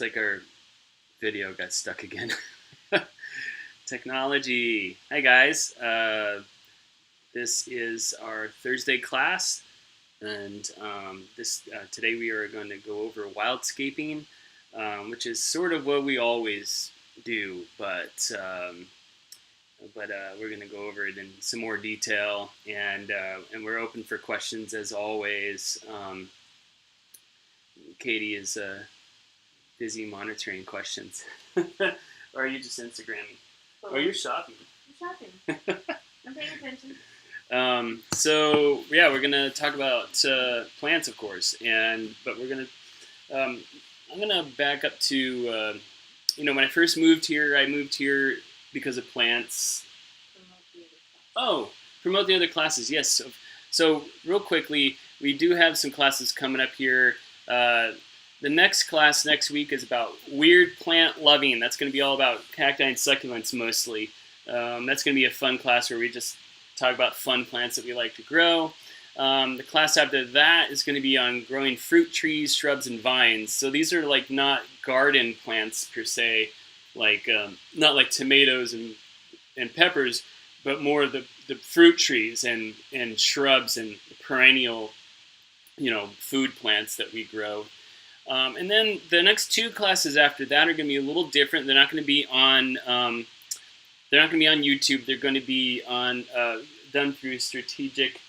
Looks like our video got stuck again. Technology. Hi guys. This is our Thursday class, and today we are going to go over wildscaping, which is sort of what we always do, but we're going to go over it in some more detail, and we're open for questions as always. Katie is busy monitoring questions. Or are you just Instagramming? Or you're shopping? I'm shopping. I'm paying attention. So yeah, we're gonna talk about plants, of course, but I'm gonna back up to when I first moved here. I moved here because of plants. Promote the other classes. Yes. So real quickly, we do have some classes coming up here. The next class next week is about weird plant loving. That's going to be all about cacti and succulents mostly. That's going to be a fun class where we just talk about fun plants that we like to grow. The class after that is going to be on growing fruit trees, shrubs, and vines. So these are like not garden plants per se, like not like tomatoes and peppers, but more the fruit trees and shrubs and perennial, food plants that we grow. And then the next two classes after that are going to be a little different. They're not going to be on. They're not going to be on YouTube. They're going to be done through strategic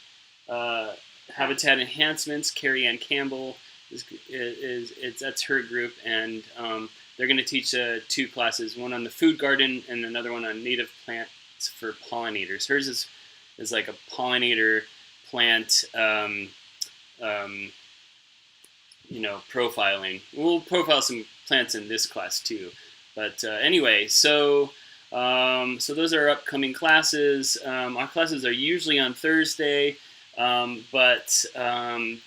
habitat enhancements. Carrie Ann Campbell that's her group, and they're going to teach two classes: one on the food garden and another one on native plants for pollinators. Hers is like a pollinator plant. Profiling. We'll profile some plants in this class too. But anyway, so those are upcoming classes. Our classes are usually on Thursday, but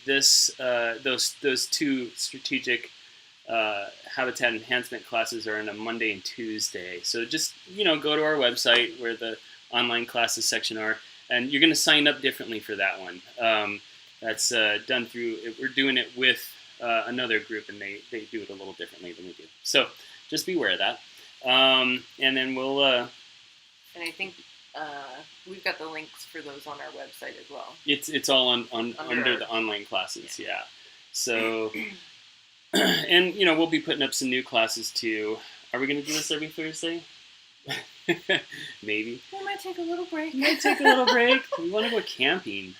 those two strategic habitat enhancement classes are on a Monday and Tuesday. So just go to our website where the online classes section are, and you're going to sign up differently for that one. That's done through. We're doing it with another group, and they do it a little differently than we do. So just be aware of that. And then we'll... and I think we've got the links for those on our website as well. It's all under the online classes, yeah. So, and we'll be putting up some new classes too. Are we going to do this every Thursday? Maybe. We might take a little break. We want to go camping.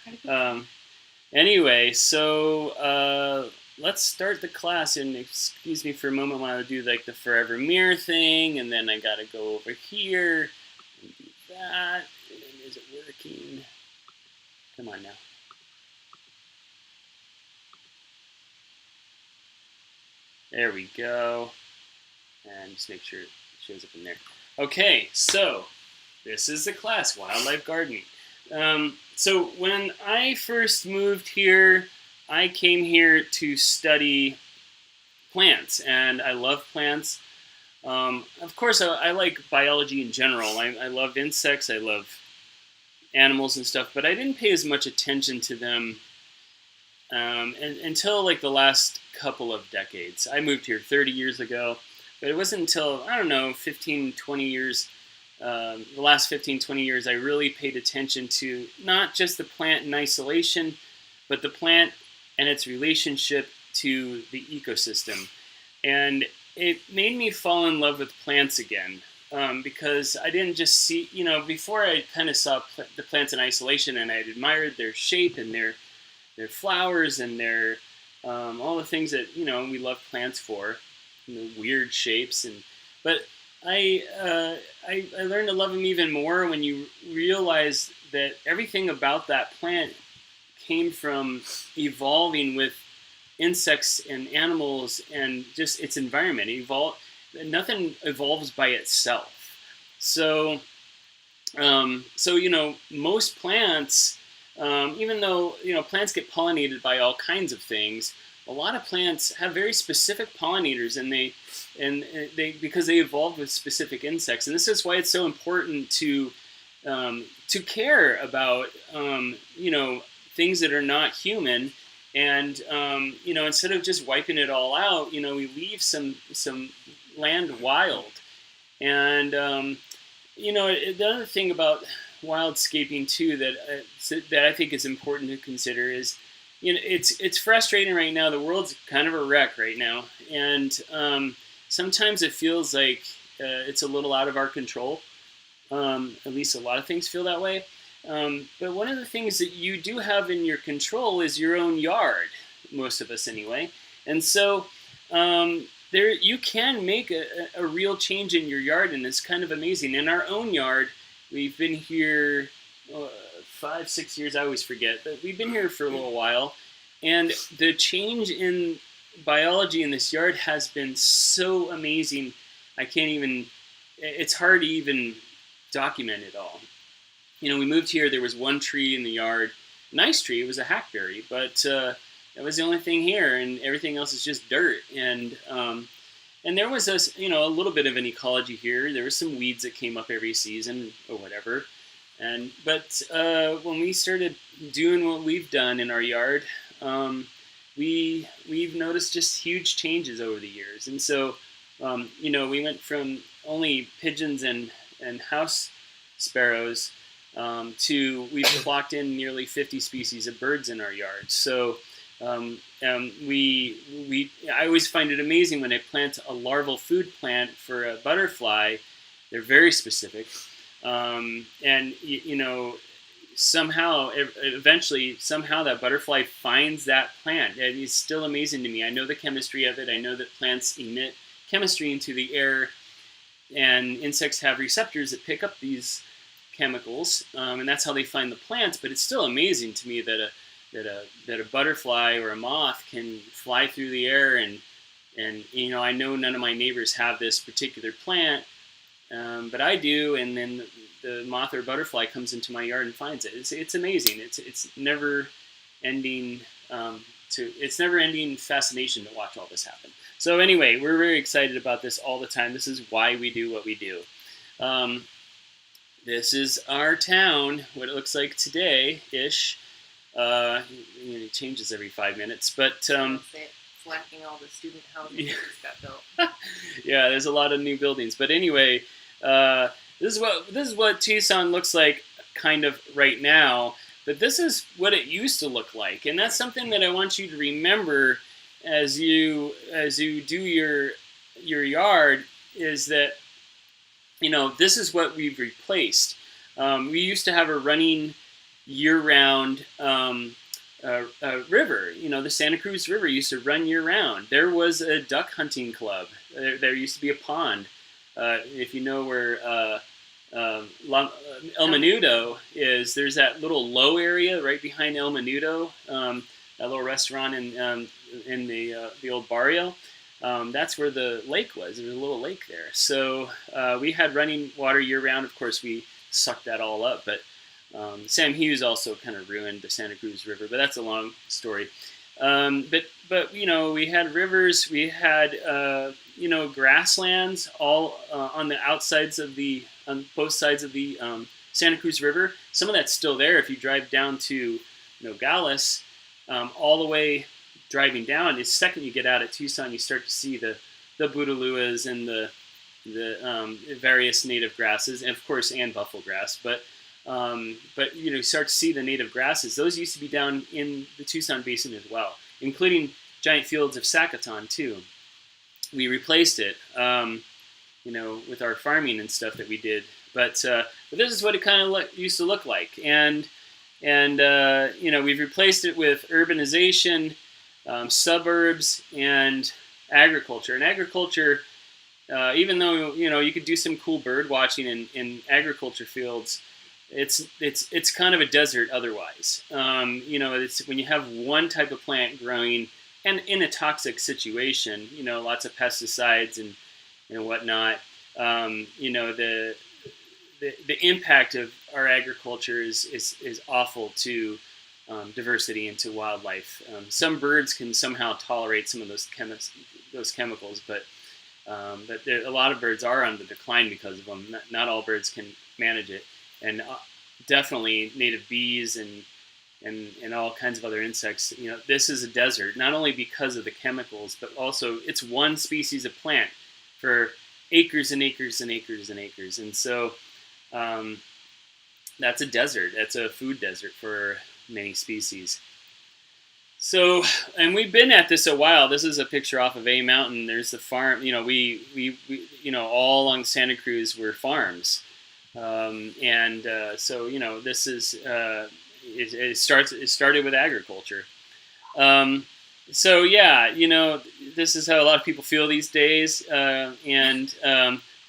Anyway, so... let's start the class, and excuse me for a moment while I do like the forever mirror thing, and then I gotta go over here and do that. And then is it working? Come on now. There we go. And just make sure it shows up in there. Okay, so this is the class, Wildlife Gardening. So when I first moved here, I came here to study plants, and I love plants. Of course, I like biology in general. I love insects, I love animals and stuff, but I didn't pay as much attention to them until like the last couple of decades. I moved here 30 years ago, but it wasn't until, 15, 20 years, the last 15, 20 years, I really paid attention to not just the plant in isolation, but the plant and its relationship to the ecosystem. And it made me fall in love with plants again, because I didn't just see, before I kind of saw the plants in isolation, and I admired their shape and their flowers and their all the things that we love plants for, weird shapes. But I learned to love them even more when you realize that everything about that plant came from evolving with insects and animals and just its environment. Nothing evolves by itself. So most plants, even though plants get pollinated by all kinds of things, a lot of plants have very specific pollinators, and they because they evolved with specific insects. And this is why it's so important to care about things that are not human, And instead of just wiping it all out, we leave some land wild. And the other thing about wildscaping too that I think is important to consider is, it's frustrating right now. The world's kind of a wreck right now, and sometimes it feels like it's a little out of our control. At least a lot of things feel that way. But one of the things that you do have in your control is your own yard, most of us anyway. And so there you can make a real change in your yard, and it's kind of amazing. In our own yard, we've been here 5-6 years, I always forget, but we've been here for a little while. And the change in biology in this yard has been so amazing. It's hard to even document it all. We moved here, there was one tree in the yard, nice tree, it was a hackberry, but that was the only thing here, and everything else is just dirt. And there was a little bit of an ecology here. There were some weeds that came up every season or whatever. But when we started doing what we've done in our yard, we've noticed just huge changes over the years. And so, we went from only pigeons and house sparrows to we've clocked in nearly 50 species of birds in our yard. So I always find it amazing when I plant a larval food plant for a butterfly. They're very specific, somehow that butterfly finds that plant. And it's still amazing to me. I know the chemistry of it. I know that plants emit chemistry into the air, and insects have receptors that pick up these chemicals, and that's how they find the plants. But it's still amazing to me that a butterfly or a moth can fly through the air, and I know none of my neighbors have this particular plant, but I do, and then the moth or butterfly comes into my yard and finds it. It's amazing. It's never ending. It's never ending fascination to watch all this happen. So anyway, we're very excited about this all the time. This is why we do what we do. This is our town, what it looks like today-ish. It changes every 5 minutes, but it's lacking all the student housing that just got built. Yeah, there's a lot of new buildings. But anyway, this is what Tucson looks like kind of right now. But this is what it used to look like, and that's something that I want you to remember as you do your yard, is that this is what we've replaced. We used to have a running year-round river. The Santa Cruz River used to run year-round. There was a duck hunting club. There used to be a pond. If you know where El Menudo is, there's that little low area right behind El Menudo, that little restaurant in the old barrio. That's where the lake was. There was a little lake there. So we had running water year-round. Of course, we sucked that all up. But Sam Hughes also kind of ruined the Santa Cruz River. But that's a long story. But we had rivers. We had grasslands all on the outsides on both sides of the Santa Cruz River. Some of that's still there. If you drive down to Nogales, all the way driving down, the second you get out at Tucson, you start to see the bootaluas and the various native grasses, and of course, and buffalo grass. But you start to see the native grasses. Those used to be down in the Tucson Basin as well, including giant fields of saccaton too. We replaced it, with our farming and stuff that we did. But this is what it kind of used to look like, and we've replaced it with urbanization, suburbs, and agriculture. And agriculture, even though you could do some cool bird watching in agriculture fields, it's kind of a desert otherwise. It's when you have one type of plant growing and in a toxic situation, lots of pesticides and whatnot. The impact of our agriculture is awful to diversity and to wildlife. Some birds can somehow tolerate some of those chemicals, but a lot of birds are on the decline because of them. Not all birds can manage it, and definitely native bees and and all kinds of other insects. This is a desert, not only because of the chemicals, but also it's one species of plant for acres and acres and acres and acres. And so that's a desert. That's a food desert for many species. So, and we've been at this a while. This is a picture off of A Mountain. There's the farm. We all along Santa Cruz were farms, so this is it started with agriculture. So yeah, this is how a lot of people feel these days. Well,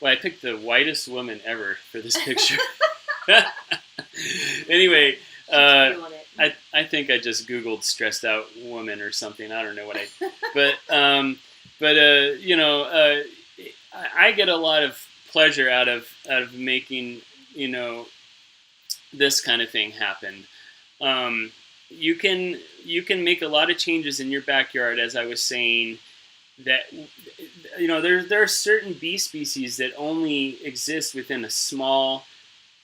I picked the whitest woman ever for this picture. Anyway. I think I just Googled stressed out woman or something. I don't know what I get a lot of pleasure out of making, this kind of thing happen. You can make a lot of changes in your backyard, as I was saying, that, there are certain bee species that only exist within a small,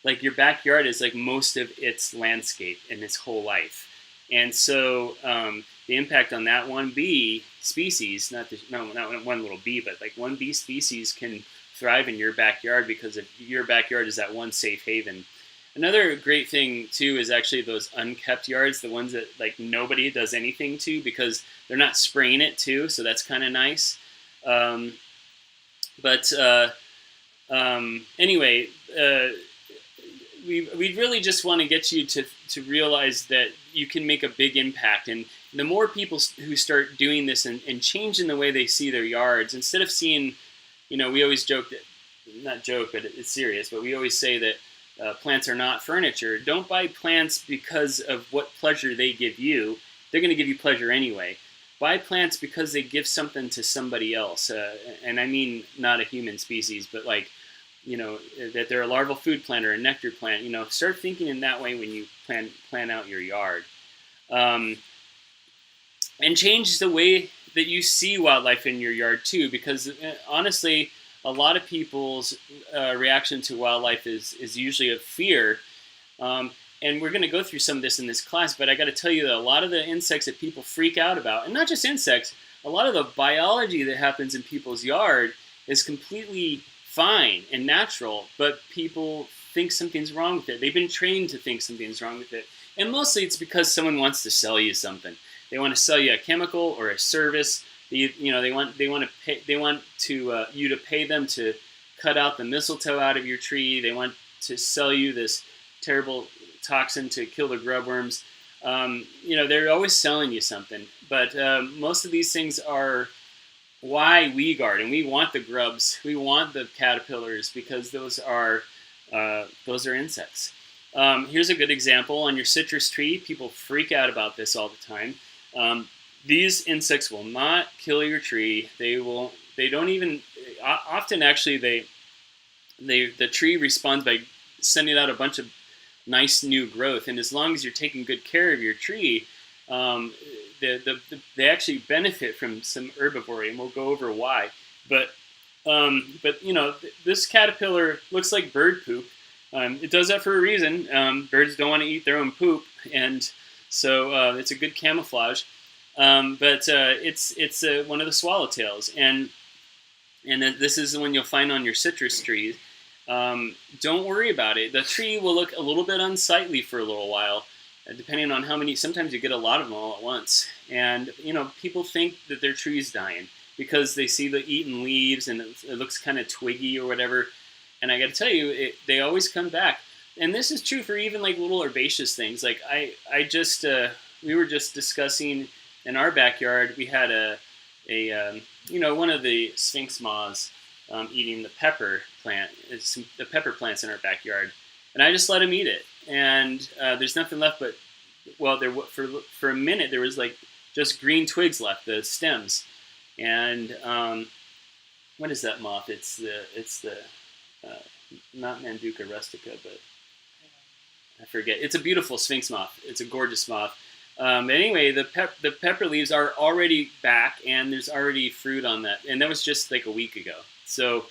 like your backyard is like most of its landscape in its whole life. And so the impact on that one bee species, not one little bee, but like one bee species can thrive in your backyard because of your backyard is that one safe haven. Another great thing too is actually those unkept yards, the ones that like nobody does anything to because they're not spraying it too. So that's kind of nice. Anyway, we really just want to get you to realize that you can make a big impact. And the more people who start doing this and changing the way they see their yards, instead of seeing, we always joke that, not joke, but it's serious, but we always say that plants are not furniture. Don't buy plants because of what pleasure they give you. They're going to give you pleasure anyway. Buy plants because they give something to somebody else. And I mean, not a human species, but like, that they're a larval food plant or a nectar plant. Start thinking in that way when you plan out your yard. And change the way that you see wildlife in your yard too, because honestly, a lot of people's reaction to wildlife is usually a fear. And we're going to go through some of this in this class, but I got to tell you that a lot of the insects that people freak out about, and not just insects, a lot of the biology that happens in people's yard is completely fine and natural, but people think something's wrong with it. They've been trained to think something's wrong with it. And mostly it's because someone wants to sell you something. They want to sell you a chemical or a service. They want you to pay them to cut out the mistletoe out of your tree. They want to sell you this terrible toxin to kill the grubworms. They're always selling you something. But most of these things are why we garden. We want the grubs. We want the caterpillars because those are insects. Here's a good example. On your citrus tree, people freak out about this all the time. These insects will not kill your tree. They don't even. Often, actually, the tree responds by sending out a bunch of nice new growth. And as long as you're taking good care of your tree, they actually benefit from some herbivory, and we'll go over why. But this caterpillar looks like bird poop. It does that for a reason. Birds don't want to eat their own poop, and so it's a good camouflage. But it's one of the swallowtails, and this is the one you'll find on your citrus trees. Don't worry about it. The tree will look a little bit unsightly for a little while, depending on how many. Sometimes you get a lot of them all at once, and people think that their tree's dying because they see the eaten leaves and it looks kind of twiggy or whatever. And I got to tell you, they always come back. And this is true for even like little herbaceous things. Like we were just discussing in our backyard. We had one of the sphinx moths eating the pepper plant. It's the pepper plants in our backyard, and I just let him eat it. And there's nothing left but, well, for a minute there was like just green twigs left, the stems. And what is that moth? It's the not Manduca rustica, but I forget. It's a beautiful sphinx moth. It's a gorgeous moth. Anyway, the pepper leaves are already back, and there's already fruit on that. And that was just like a week ago. So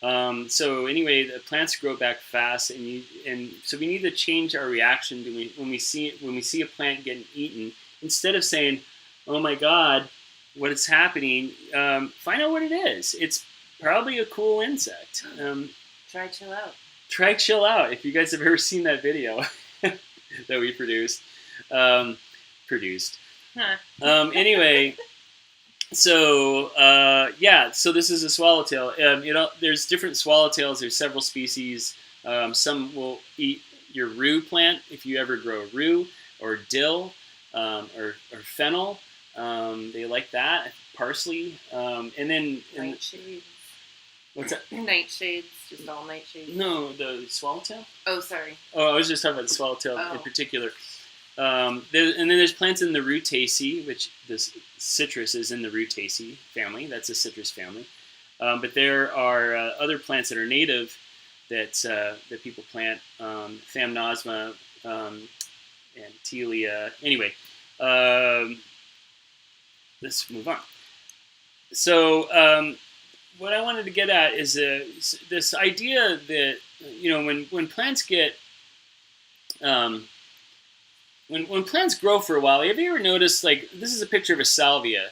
So anyway, the plants grow back fast, and so we need to change our reaction when we see a plant getting eaten. Instead of saying, "Oh my God, what is happening?" Find out what it is. It's probably a cool insect. Try chill out. Try chill out. If you guys have ever seen that video that we produced. Huh. Anyway. So so this is a swallowtail. There's different swallowtails. There's several species. Some will eat your rue plant if you ever grow rue or dill or fennel. They like that. Parsley. And then Nightshades. What's that? Nightshades, just all nightshades. No, the swallowtail. Oh, sorry. Oh, I was just talking about the swallowtail in particular. And then there's plants in the Rutaceae, which this citrus is in the Rutaceae family. That's a citrus family. But there are other plants that are native that people plant, Thamnosma and Telia. Anyway, let's move on. So what I wanted to get at is this idea that when plants get when plants grow for a while, have you ever noticed, like, this is a picture of a salvia,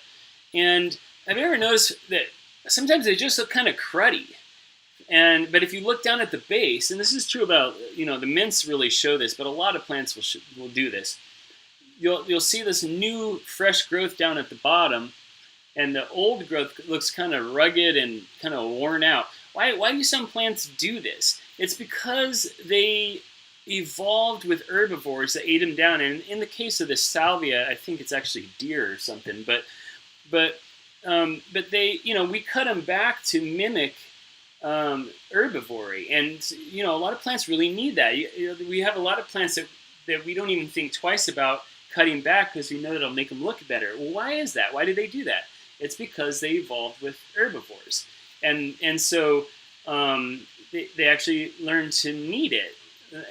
and have you ever noticed that sometimes they just look kind of cruddy? But if you look down at the base, and this is true about, the mints really show this, but a lot of plants will do this. You'll see this new fresh growth down at the bottom, and the old growth looks kind of rugged and kind of worn out. Why do some plants do this? It's because they evolved with herbivores that ate them down. And in the case of the salvia, I think it's actually deer or something. But they, we cut them back to mimic herbivory, and a lot of plants really need that. We have a lot of plants that we don't even think twice about cutting back because we know that it'll make them look better. Well, why is that? Why do they do that? It's because they evolved with herbivores, and so they actually learned to need it.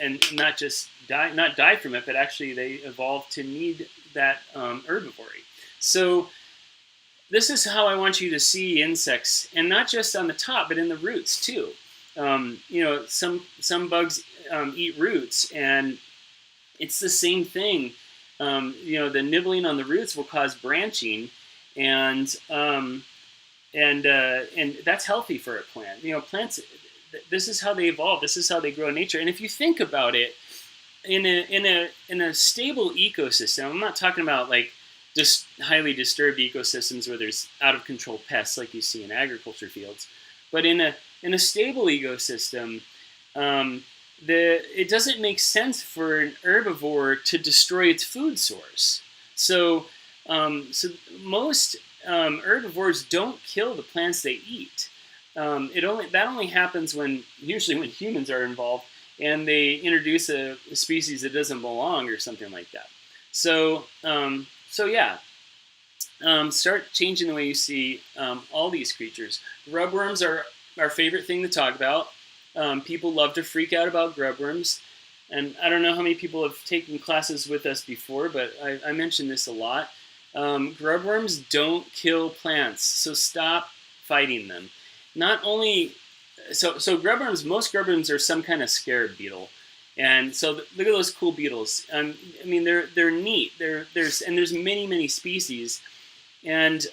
And not just die from it, but actually they evolved to need that herbivory. So this is how I want you to see insects, and not just on the top, but in the roots too. Some bugs eat roots, and it's the same thing. The nibbling on the roots will cause branching, and that's healthy for a plant. Plants. This is how they evolve. This is how they grow in nature. And if you think about it, in a stable ecosystem, I'm not talking about like just highly disturbed ecosystems where there's out of control pests like you see in agriculture fields, but in a stable ecosystem, it doesn't make sense for an herbivore to destroy its food source. So most herbivores don't kill the plants they eat. That only happens usually when humans are involved and they introduce a species that doesn't belong or something like that. So start changing the way you see all these creatures. Grubworms are our favorite thing to talk about. People love to freak out about grubworms, and I don't know how many people have taken classes with us before, but I mention this a lot. Grubworms don't kill plants, so stop fighting them. Not only, so grubworms, most grubworms are some kind of scarab beetle, and so look at those cool beetles. They're neat. There's many species, and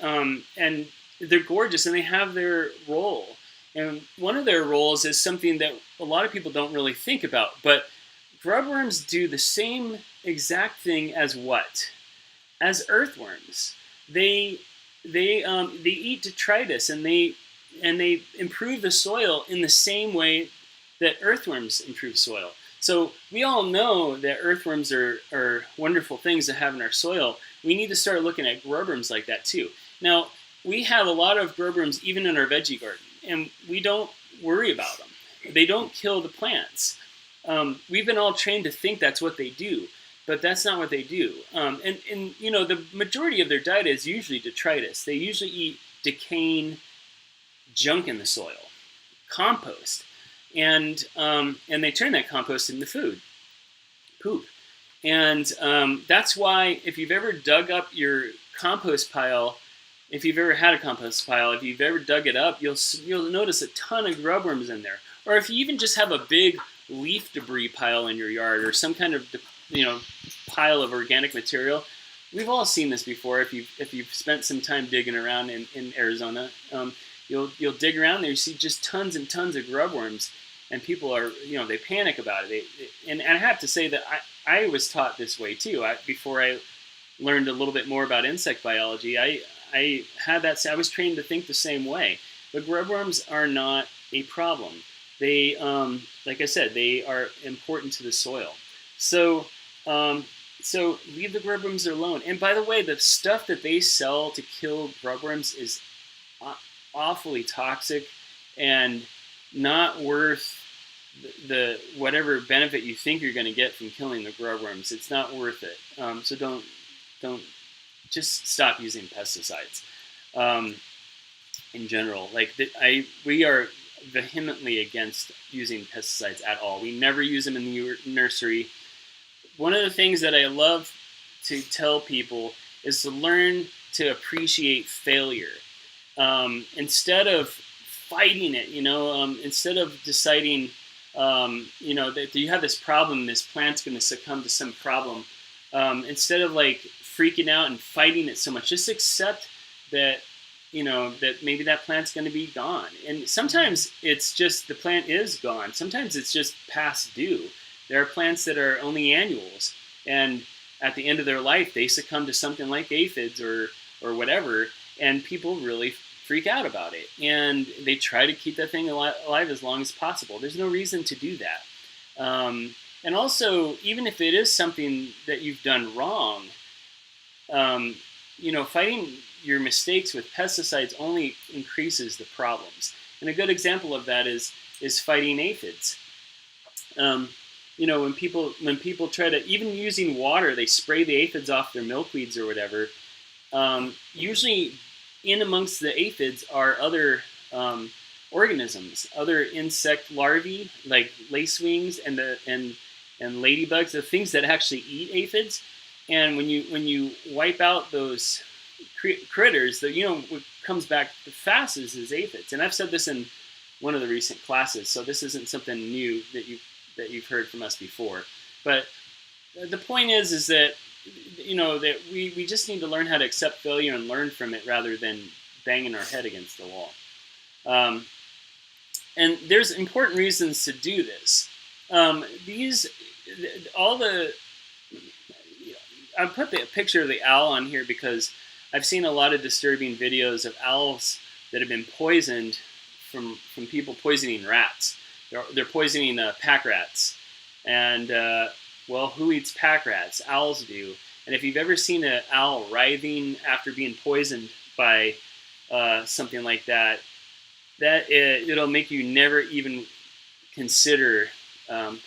they're gorgeous, and they have their role. And one of their roles is something that a lot of people don't really think about, but grubworms do the same exact thing as what? As earthworms. They eat detritus, and they improve the soil in the same way that earthworms improve soil. So we all know that earthworms are wonderful things to have in our soil. We need to start looking at grubworms like that too. Now, we have a lot of grubworms even in our veggie garden, and we don't worry about them. They don't kill the plants. We've been all trained to think that's what they do, but that's not what they do. And the majority of their diet is usually detritus. They usually eat decaying junk in the soil, compost, and they turn that compost into poop. And that's why if you've ever dug up your compost pile if you've ever had a compost pile, if you've ever dug it up, you'll notice a ton of grubworms in there. Or if you even just have a big leaf debris pile in your yard, or some kind of pile of organic material. We've all seen this before. If you've spent some time digging around in Arizona, you'll dig around there. You see just tons and tons of grubworms, and people are they panic about it. And I have to say that I was taught this way too. Before I learned a little bit more about insect biology, I was trained to think the same way. But grubworms are not a problem. They, like I said, they are important to the soil. So leave the grubworms alone. And by the way, the stuff that they sell to kill grubworms is awfully toxic and not worth the whatever benefit you think you're going to get from killing the grubworms. It's not worth it. So don't just stop using pesticides. In general, we are vehemently against using pesticides at all. We never use them in the nursery. One of the things that I love to tell people is to learn to appreciate failure. Instead of fighting it, instead of deciding, that you have this problem, this plant's going to succumb to some problem, instead of freaking out and fighting it so much, just accept that, that maybe that plant's going to be gone. And sometimes it's just the plant is gone. Sometimes it's just past due. There are plants that are only annuals, and at the end of their life, they succumb to something like aphids or whatever, and people really freak out about it. And they try to keep that thing alive as long as possible. There's no reason to do that. And also, even if it is something that you've done wrong, fighting your mistakes with pesticides only increases the problems. And a good example of that is fighting aphids. When people try to, even using water, they spray the aphids off their milkweeds or whatever. Usually, in amongst the aphids are other organisms, other insect larvae like lacewings and ladybugs, the things that actually eat aphids. And when you wipe out those critters, what comes back the fastest is aphids. And I've said this in one of the recent classes, so this isn't something new that you've heard from us before. But the point is that that we just need to learn how to accept failure and learn from it rather than banging our head against the wall. And there's important reasons to do this. I put the picture of the owl on here because I've seen a lot of disturbing videos of owls that have been poisoned from people poisoning rats. They're poisoning pack rats. And, who eats pack rats? Owls do. And if you've ever seen an owl writhing after being poisoned by something like that, it'll make you never even consider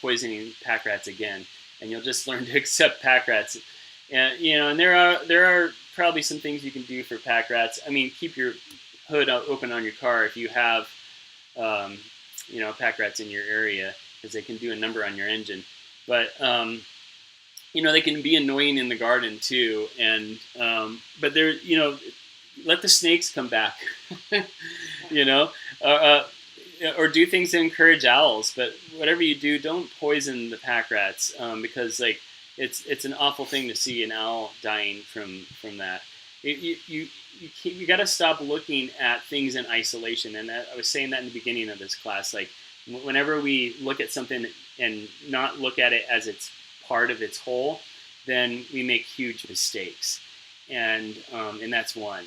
poisoning pack rats again. And you'll just learn to accept pack rats. And and there are probably some things you can do for pack rats. I mean, keep your hood open on your car if you have pack rats in your area, because they can do a number on your engine. But they can be annoying in the garden too. And but they're let the snakes come back, or do things to encourage owls. But whatever you do, don't poison the pack rats, because it's an awful thing to see an owl dying from that. You got to stop looking at things in isolation. And I was saying that in the beginning of this class. Whenever we look at something and not look at it as it's part of its whole, then we make huge mistakes. And that's one.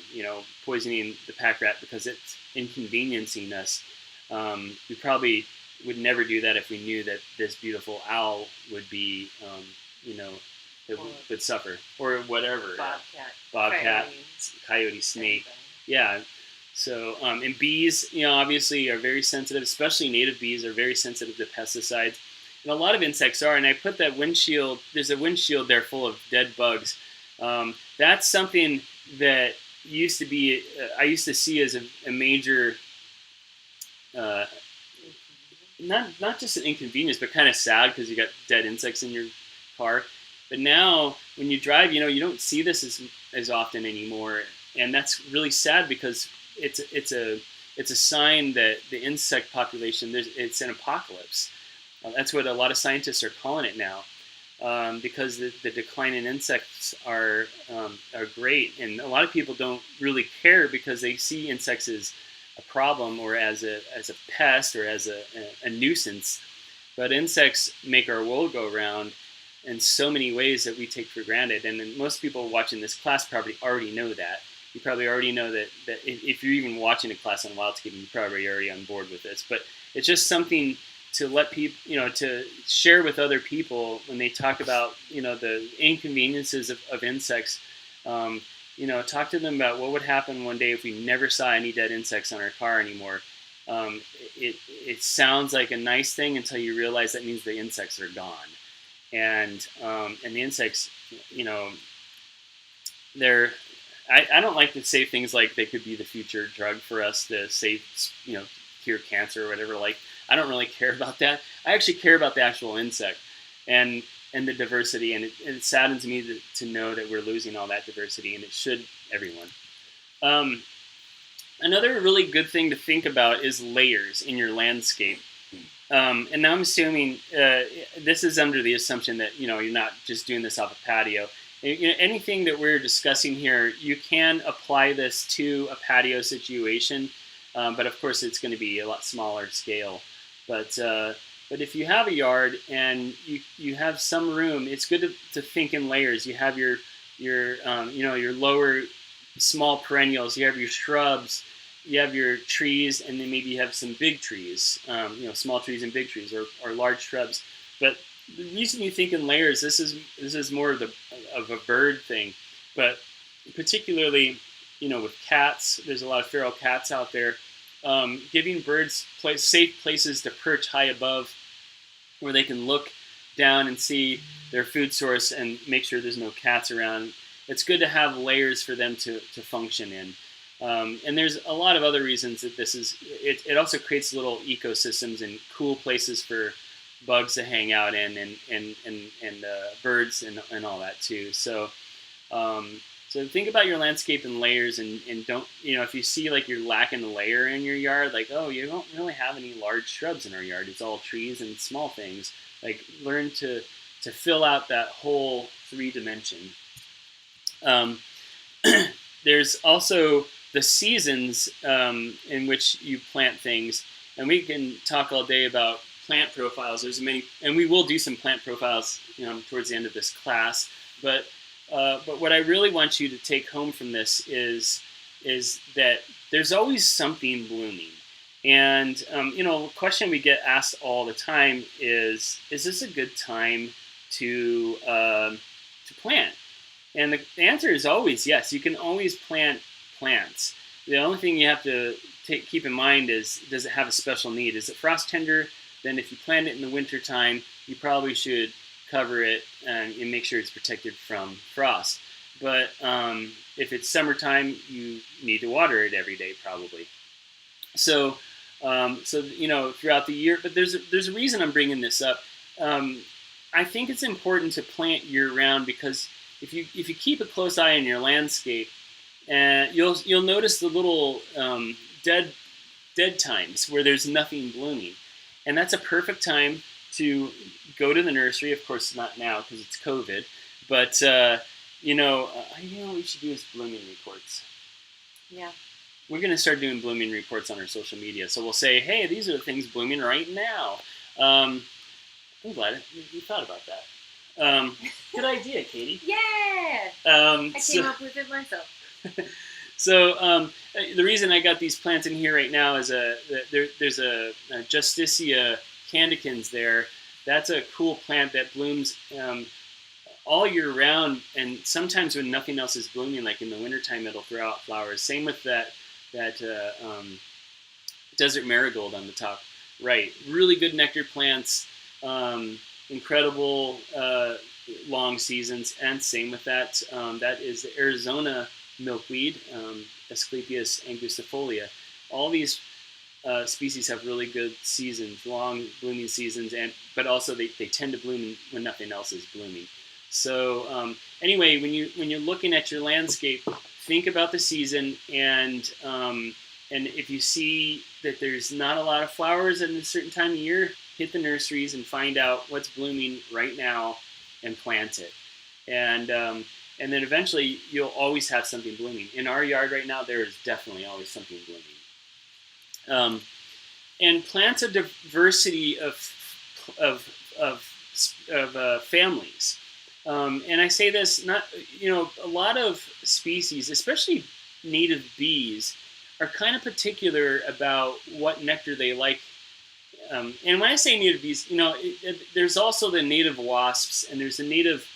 Poisoning the pack rat because it's inconveniencing us. We probably would never do that if we knew that this beautiful owl would be would suffer, or whatever. Bobcat, coyote, snake. Anything. Yeah. So, and bees, obviously are very sensitive, especially native bees are very sensitive to pesticides. And a lot of insects are, and I put that windshield, there's a windshield there full of dead bugs. That's something that used to be, I used to see as a major, not just an inconvenience, but kind of sad because you got dead insects in your car. But now, when you drive, you don't see this as often anymore. and that's really sad because it's a sign that the insect population, it's an apocalypse. That's what a lot of scientists are calling it now, because the decline in insects are great, and a lot of people don't really care because they see insects as a problem or as a pest or as a nuisance. But insects make our world go round in so many ways that we take for granted, and most people watching this class probably already know that. You probably already know that if you're even watching a class on Wildscaping, you're probably already on board with this. But it's just something to let people, to share with other people when they talk about, the inconveniences of insects. Talk to them about what would happen one day if we never saw any dead insects on our car anymore. It sounds like a nice thing until you realize that means the insects are gone, and the insects, they're. I don't like to say things like they could be the future drug for us to save, cure cancer or whatever. Like, I don't really care about that. I actually care about the actual insect and the diversity, and it saddens me to know that we're losing all that diversity, and it should everyone. Another really good thing to think about is layers in your landscape. And now I'm assuming this is under the assumption that you're not just doing this off a patio. Anything that we're discussing here, you can apply this to a patio situation, but of course it's going to be a lot smaller scale. But if you have a yard and you have some room, it's good to think in layers. You have your lower small perennials, you have your shrubs, you have your trees, and then maybe you have some big trees, small trees and big trees, or large shrubs. But the reason you think in layers, this is more of a bird thing, but particularly, with cats, there's a lot of feral cats out there. Giving birds safe places to perch high above, where they can look down and see their food source and make sure there's no cats around. It's good to have layers for them to function in. And there's a lot of other reasons that this is. It also creates little ecosystems and cool places for bugs to hang out in, and birds and all that too. So think about your landscape in layers, and don't, if you see like you're lacking a layer in your yard, like, oh, you don't really have any large shrubs in our yard, it's all trees and small things, like learn to fill out that whole 3-dimension. There's also the seasons in which you plant things, and we can talk all day about plant profiles. There's many, and we will do some plant profiles, towards the end of this class. But what I really want you to take home from this is that there's always something blooming. And a question we get asked all the time is this a good time to plant? And the answer is always yes. You can always plant plants. The only thing you have to keep in mind is, does it have a special need? Is it frost tender? Then if you plant it in the wintertime, you probably should cover it and make sure it's protected from frost. But if it's summertime, you need to water it every day probably. So throughout the year, but there's a reason I'm bringing this up. I think it's important to plant year-round, because if you keep a close eye on your landscape, you'll notice the little dead times where there's nothing blooming. And that's a perfect time to go to the nursery. Of course, not now because it's COVID. But, what we should do is blooming reports. Yeah. We're going to start doing blooming reports on our social media. So we'll say, hey, these are the things blooming right now. I'm glad you thought about that. Good idea, Katie. Yeah! I came up with it myself. So the reason I got these plants in here right now is there's a Justicia candicans there. That's a cool plant that blooms all year round, and sometimes when nothing else is blooming, like in the wintertime, it'll throw out flowers. Same with that desert marigold on the top right. Really good nectar plants, incredible long seasons, and same with that. That is the Arizona milkweed, Asclepias angustifolia. All these species have really good seasons, long blooming seasons, but also they tend to bloom when nothing else is blooming. So anyway, when you're looking at your landscape, think about the season, and if you see that there's not a lot of flowers at a certain time of year, hit the nurseries and find out what's blooming right now and plant it. And then eventually you'll always have something blooming. In our yard right now, there is definitely always something blooming. And plant a diversity of families. And I say this, not, a lot of species, especially native bees, are kind of particular about what nectar they like. And when I say native bees, there's also the native wasps, and there's the native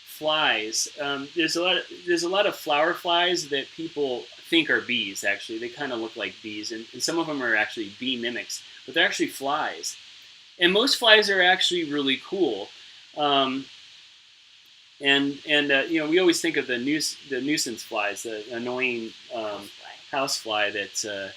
flies. There's a lot of flower flies that people think are bees. Actually, they kind of look like bees, and some of them are actually bee mimics, but they're actually flies. And most flies are actually really cool. We always think of the nuisance flies, the annoying house fly that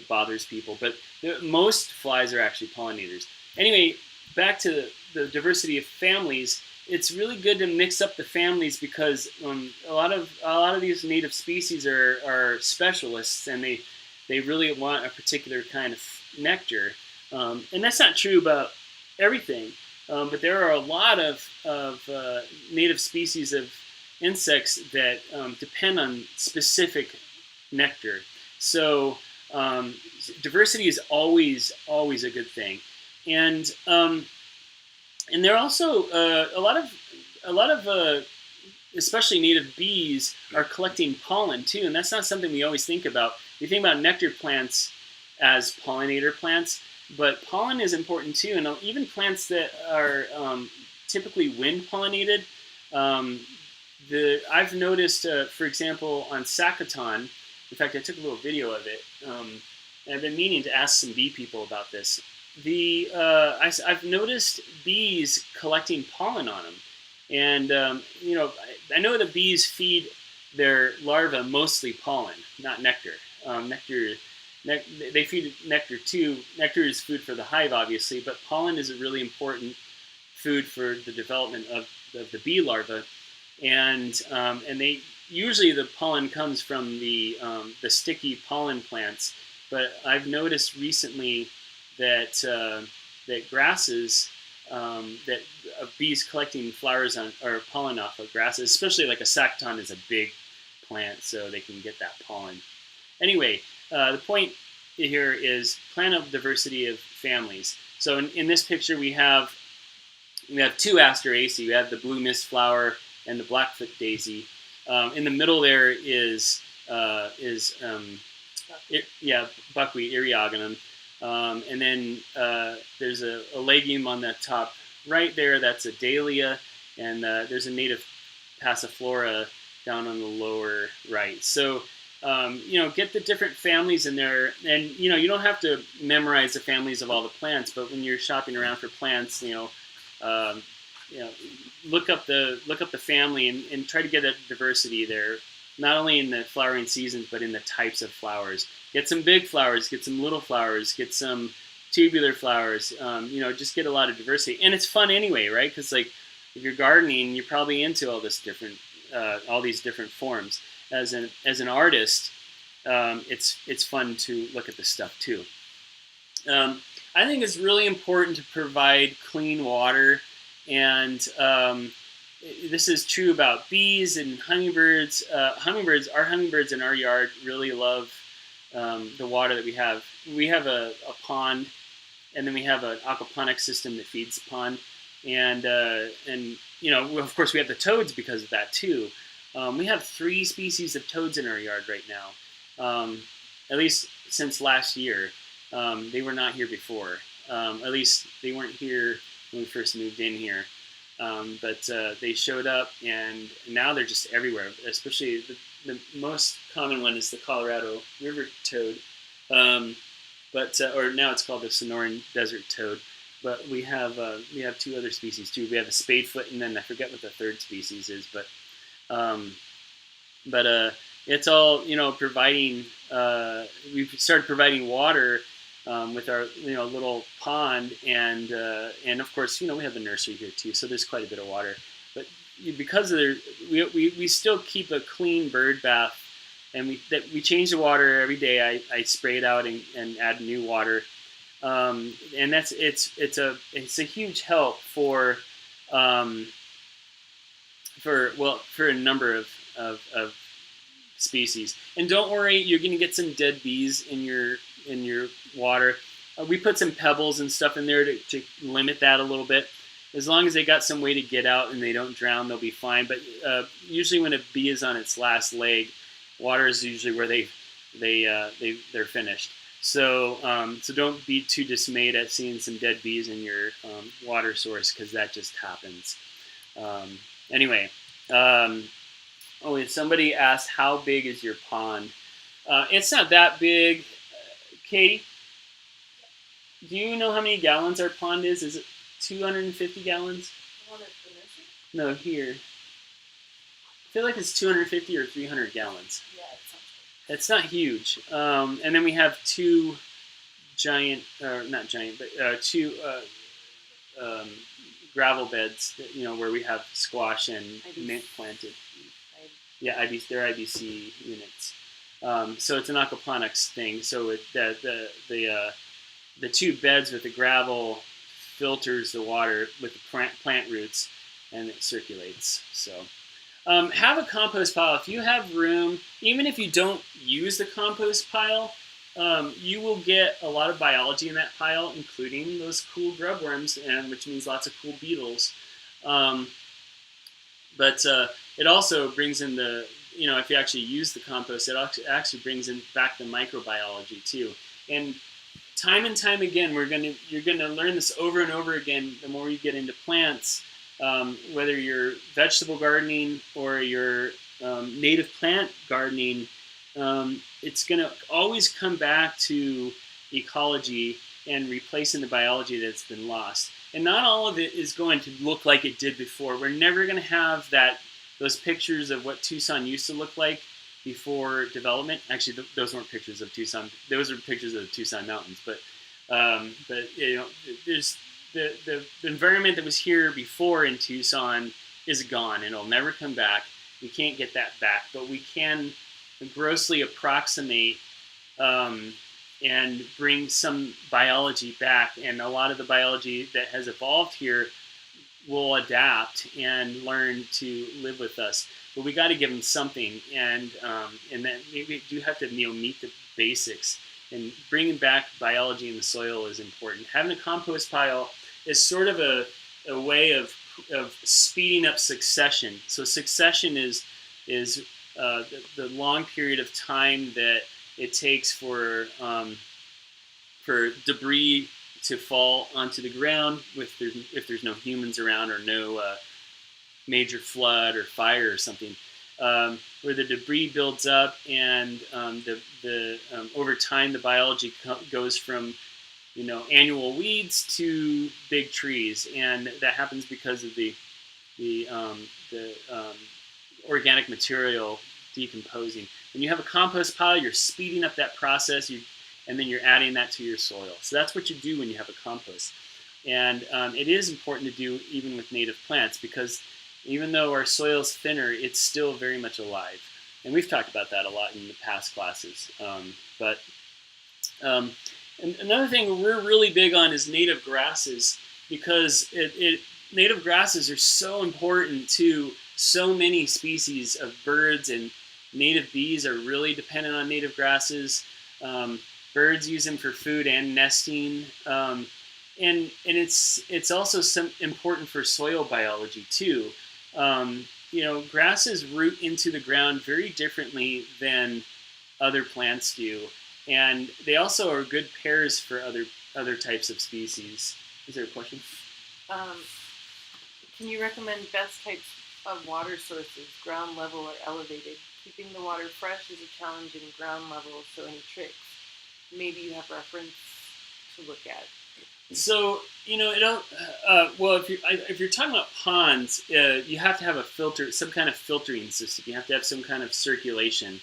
bothers people. But most flies are actually pollinators. Anyway, back to the diversity of families. It's really good to mix up the families because a lot of these native species are specialists, and they really want a particular kind of nectar. And that's not true about everything. But there are a lot of native species of insects that depend on specific nectar. So diversity is always a good thing, and there are also a lot of especially native bees are collecting pollen too, and that's not something we always think about. We think about nectar plants as pollinator plants. But pollen is important too, and even plants that are typically wind pollinated. I've noticed, for example, on Sacaton. In fact, I took a little video of it, and I've been meaning to ask some bee people about this. I've noticed bees collecting pollen on them, and I know that bees feed their larvae mostly pollen, not nectar. They feed nectar too. Nectar is food for the hive, obviously, but pollen is a really important food for the development of the bee larva, and they usually the pollen comes from the sticky pollen plants. But I've noticed recently that grasses that bees collecting flowers on or pollen off of grasses, especially like a Sacaton is a big plant, so they can get that pollen. Anyway. The point here is plant a diversity of families. So in this picture we have two Asteraceae. We have the blue mist flower and the blackfoot daisy. In the middle there is buckwheat eriogonum, and then there's a legume on the top right there. That's a dahlia, and there's a native passiflora down on the lower right. So get the different families in there, and you don't have to memorize the families of all the plants, but when you're shopping around for plants, look up the family and try to get a diversity there, not only in the flowering seasons but in the types of flowers. Get some big flowers, get some little flowers, get some tubular flowers. Just get a lot of diversity, and it's fun anyway, right? Because like if you're gardening, you're probably into all these different forms. As an artist, it's fun to look at this stuff too. I think it's really important to provide clean water, and this is true about bees and hummingbirds. Our hummingbirds in our yard really love the water that we have. We have a pond, and then we have an aquaponics system that feeds the pond, and of course we have the toads because of that too. We have 3 species of toads in our yard right now, at least since last year. They were not here before. At least they weren't here when we first moved in here. But they showed up, and now they're just everywhere. Especially the most common one is the Colorado River toad, or now it's called the Sonoran Desert toad. But we have 2 other species too. We have a spadefoot, and then I forget what the third species is, but it's all providing. We've started providing water with our little pond, and of course we have the nursery here too, so there's quite a bit of water. But because of we still keep a clean bird bath, and we change the water every day. I spray it out and add new water, and it's a huge help um, for a number of species. And don't worry, you're going to get some dead bees in your water. We put some pebbles and stuff in there to limit that a little bit. As long as they got some way to get out and they don't drown, they'll be fine. But usually when a bee is on its last leg, water is usually where they're finished. So don't be too dismayed at seeing some dead bees in your water source, because that just happens. Anyway, somebody asked, how big is your pond? It's not that big. Katie, do you know how many gallons our pond is? Is it 250 gallons? No, here. I feel like it's 250 or 300 gallons. Yeah, it sounds good. It's not huge. And then we have two giant, not giant, but two gravel beds, where we have squash and mint planted. Yeah, they're IBC units. So it's an aquaponics thing. So the two beds with the gravel filters the water with the plant roots, and it circulates. So have a compost pile. If you have room, even if you don't use the compost pile, you will get a lot of biology in that pile, including those cool grub worms, which means lots of cool beetles. But it also brings in if you actually use the compost, it actually brings in back the microbiology too. And time again, you're gonna learn this over and over again. The more you get into plants, whether you're vegetable gardening or you're native plant gardening, it's gonna always come back to ecology and replacing the biology that's been lost. And not all of it is going to look like it did before. We're never going to have those pictures of what Tucson used to look like before development. Actually, those weren't pictures of Tucson. Those are pictures of the Tucson mountains. But there's the environment that was here before in Tucson is gone, and it'll never come back. We can't get that back, but we can grossly approximate and bring some biology back. And a lot of the biology that has evolved here will adapt and learn to live with us. But we got to give them something, and then we do have to meet the basics. And bringing back biology in the soil is important. Having a compost pile is sort of a way of speeding up succession. So succession is the long period of time that it takes for debris to fall onto the ground if there's no humans around or no major flood or fire or something, where the debris builds up, and over time the biology goes from annual weeds to big trees, and that happens because of the organic material decomposing. When you have a compost pile, you're speeding up that process, and then you're adding that to your soil. So that's what you do when you have a compost. And it is important to do even with native plants, because even though our soil is thinner, it's still very much alive. And we've talked about that a lot in the past classes. And another thing we're really big on is native grasses, because native grasses are so important to so many species of birds, and native bees are really dependent on native grasses. Birds use them for food and nesting, and it's also important for soil biology too. Grasses root into the ground very differently than other plants do, and they also are good pairs for other types of species. Is there a question? Can you recommend best types of water sources, ground level or elevated? Keeping the water fresh is a challenge in ground level, so any tricks? Maybe you have reference to look at. So if you're talking about ponds, you have to have some kind of filtering system. You have to have some kind of circulation,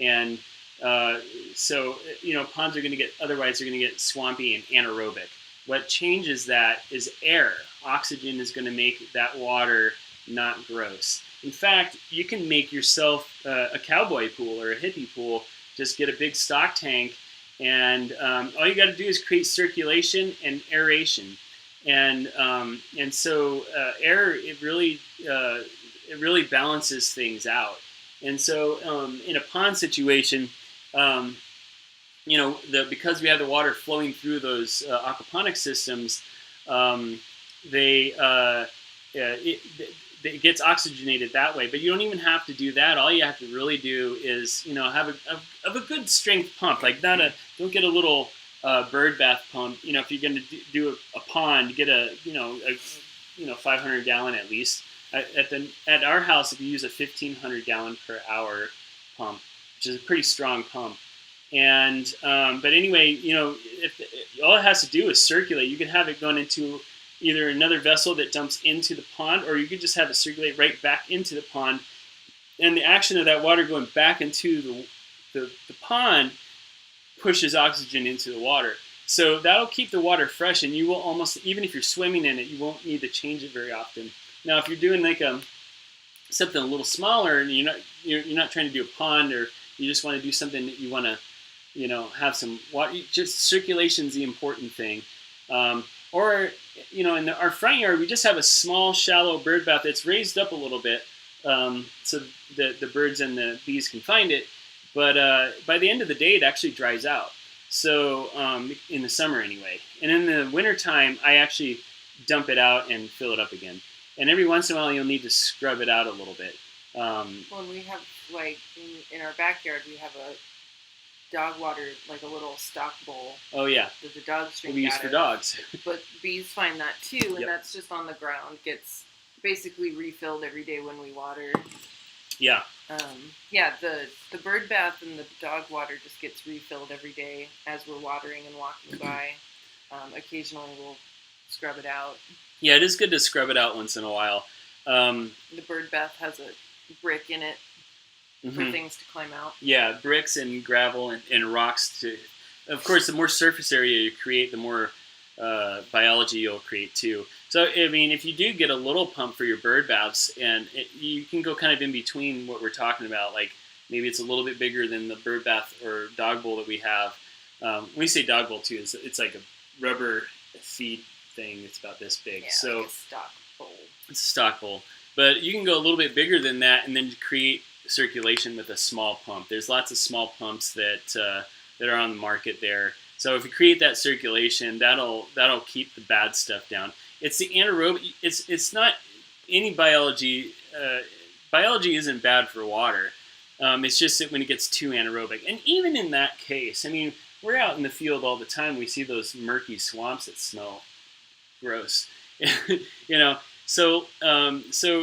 and ponds are going to get, otherwise they're going to get swampy and anaerobic. What changes that is air. Oxygen is going to make that water not gross. In fact, you can make yourself a cowboy pool or a hippie pool. Just get a big stock tank, and all you got to do is create circulation and aeration, and so air it really balances things out. And so in a pond situation, because we have the water flowing through those aquaponic systems, they it gets oxygenated that way. But you don't even have to do that. All you have to really do is have a good strength pump. Like don't get a little bird bath pump. If you're going to do a pond, get a 500 gallon at least. At our house, if you use a 1,500 gallon per hour pump, which is a pretty strong pump. And but anyway, if all it has to do is circulate. You can have it going into either another vessel that dumps into the pond, or you could just have it circulate right back into the pond. And the action of that water going back into the pond pushes oxygen into the water. So that'll keep the water fresh, and you will almost, even if you're swimming in it, you won't need to change it very often. Now, if you're doing like something a little smaller, and you're not trying to do a pond, or you just want to do something that you want to, have some water, just circulation's the important thing. Or in our front yard, we just have a small, shallow bird bath that's raised up a little bit, so the birds and the bees can find it. But by the end of the day, it actually dries out. So in the summer anyway. And in the wintertime, I actually dump it out and fill it up again. And every once in a while, you'll need to scrub it out a little bit. Well, we have, like, in our backyard, we have a dog water, like a little stock bowl. Oh, yeah. That the dogs drink we use for dogs. But bees find that too, and Yep. that's just on the ground. Gets basically refilled every day when we water. Yeah. The bird bath and the dog water just gets refilled every day as we're watering and walking by. Occasionally we'll scrub it out. Yeah, it is good to scrub it out once in a while. The bird bath has a brick in it for things to climb out. Yeah, bricks and gravel and rocks. Of course, the more surface area you create, the more biology you'll create too. So, I mean, if you do get a little pump for your bird baths, and you can go kind of in between what we're talking about, like maybe it's a little bit bigger than the bird bath or dog bowl that we have. When we say dog bowl too, it's like a rubber feed thing. It's about this big. Yeah, so like a stock bowl. It's a stock bowl. But you can go a little bit bigger than that and then create circulation with a small pump. There's lots of small pumps that are on the market there. So if you create that circulation, that'll keep the bad stuff down. It's the anaerobic. It's not any biology. Biology isn't bad for water. It's just that when it gets too anaerobic, and even in that case, I mean, we're out in the field all the time. We see those murky swamps that smell gross. So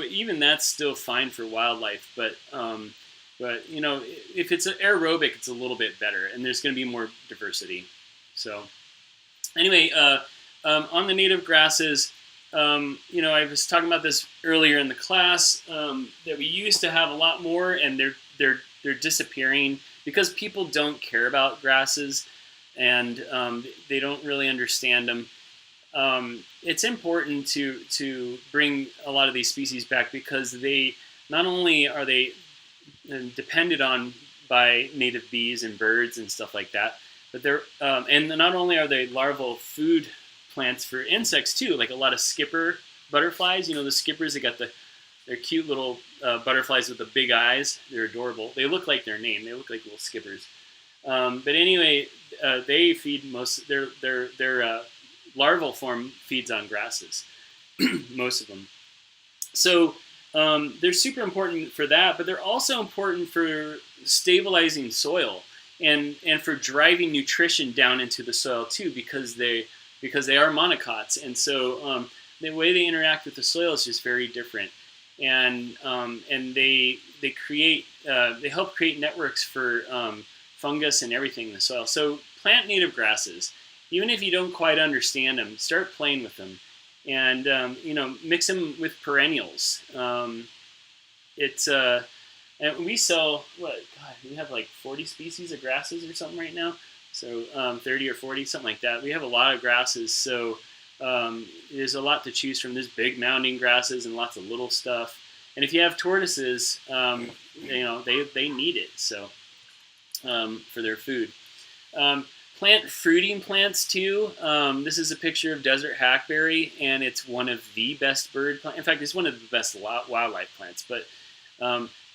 even that's still fine for wildlife, but if it's aerobic, it's a little bit better, and there's going to be more diversity. So anyway, on the native grasses, I was talking about this earlier in the class, that we used to have a lot more, and they're disappearing because people don't care about grasses, and they don't really understand them. It's important to bring a lot of these species back because they not only are they depended on by native bees and birds and stuff like that, but they're and not only are they larval food plants for insects too, like a lot of skipper butterflies. The skippers, they're cute little butterflies with the big eyes. They're adorable. They look like their name. They look like little skippers. But anyway, they feed their larval form feeds on grasses, most of them. So they're super important for that, but they're also important for stabilizing soil and for driving nutrition down into the soil too, because they are monocots, and so the way they interact with the soil is just very different, and they help create networks for fungus and everything in the soil. So plant native grasses. Even if you don't quite understand them, start playing with them, and mix them with perennials. And we sell we have like 40 species of grasses or something right now. So 30 or 40, something like that. We have a lot of grasses. So there's a lot to choose from. There's big mounding grasses and lots of little stuff. And if you have tortoises, they need it for their food. Plant fruiting plants too. This is a picture of desert hackberry, and it's one of the best bird plants. In fact, it's one of the best wildlife plants. But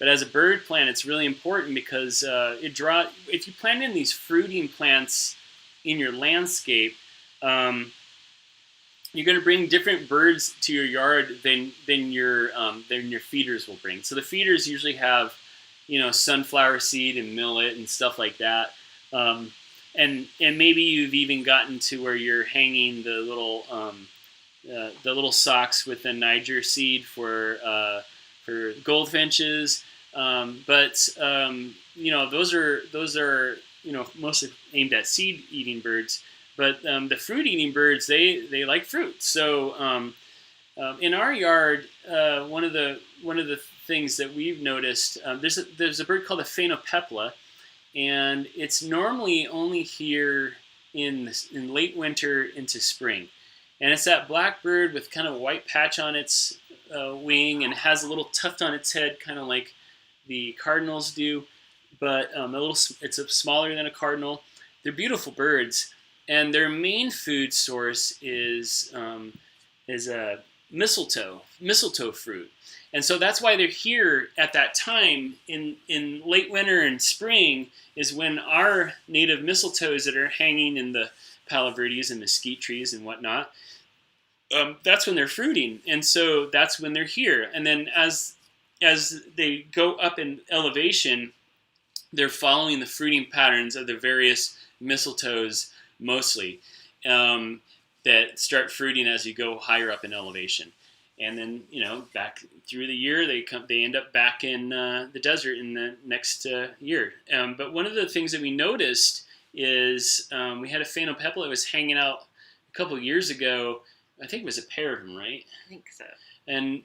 as a bird plant, it's really important because if you plant in these fruiting plants in your landscape, you're going to bring different birds to your yard than your feeders will bring. So the feeders usually have, sunflower seed and millet and stuff like that. And maybe you've even gotten to where you're hanging the little socks with the Niger seed for goldfinches. But those are mostly aimed at seed eating birds. But the fruit eating birds, they like fruit. So in our yard, one of the things that we've noticed, there's a bird called a phainopepla, and it's normally only here in late winter into spring. And it's that black bird with kind of a white patch on its wing, and has a little tuft on its head, kind of like the cardinals do, but it's smaller than a cardinal. They're beautiful birds, and their main food source is a mistletoe fruit. And so that's why they're here at that time in late winter and spring, is when our native mistletoes that are hanging in the Palo Verdes and mesquite trees and whatnot, that's when they're fruiting. And so that's when they're here. And then as they go up in elevation, they're following the fruiting patterns of the various mistletoes mostly, that start fruiting as you go higher up in elevation. And then, back through the year, they end up back in the desert in the next year. But one of the things that we noticed is we had a phainopepla that was hanging out a couple of years ago. I think it was a pair of them, right? I think so. And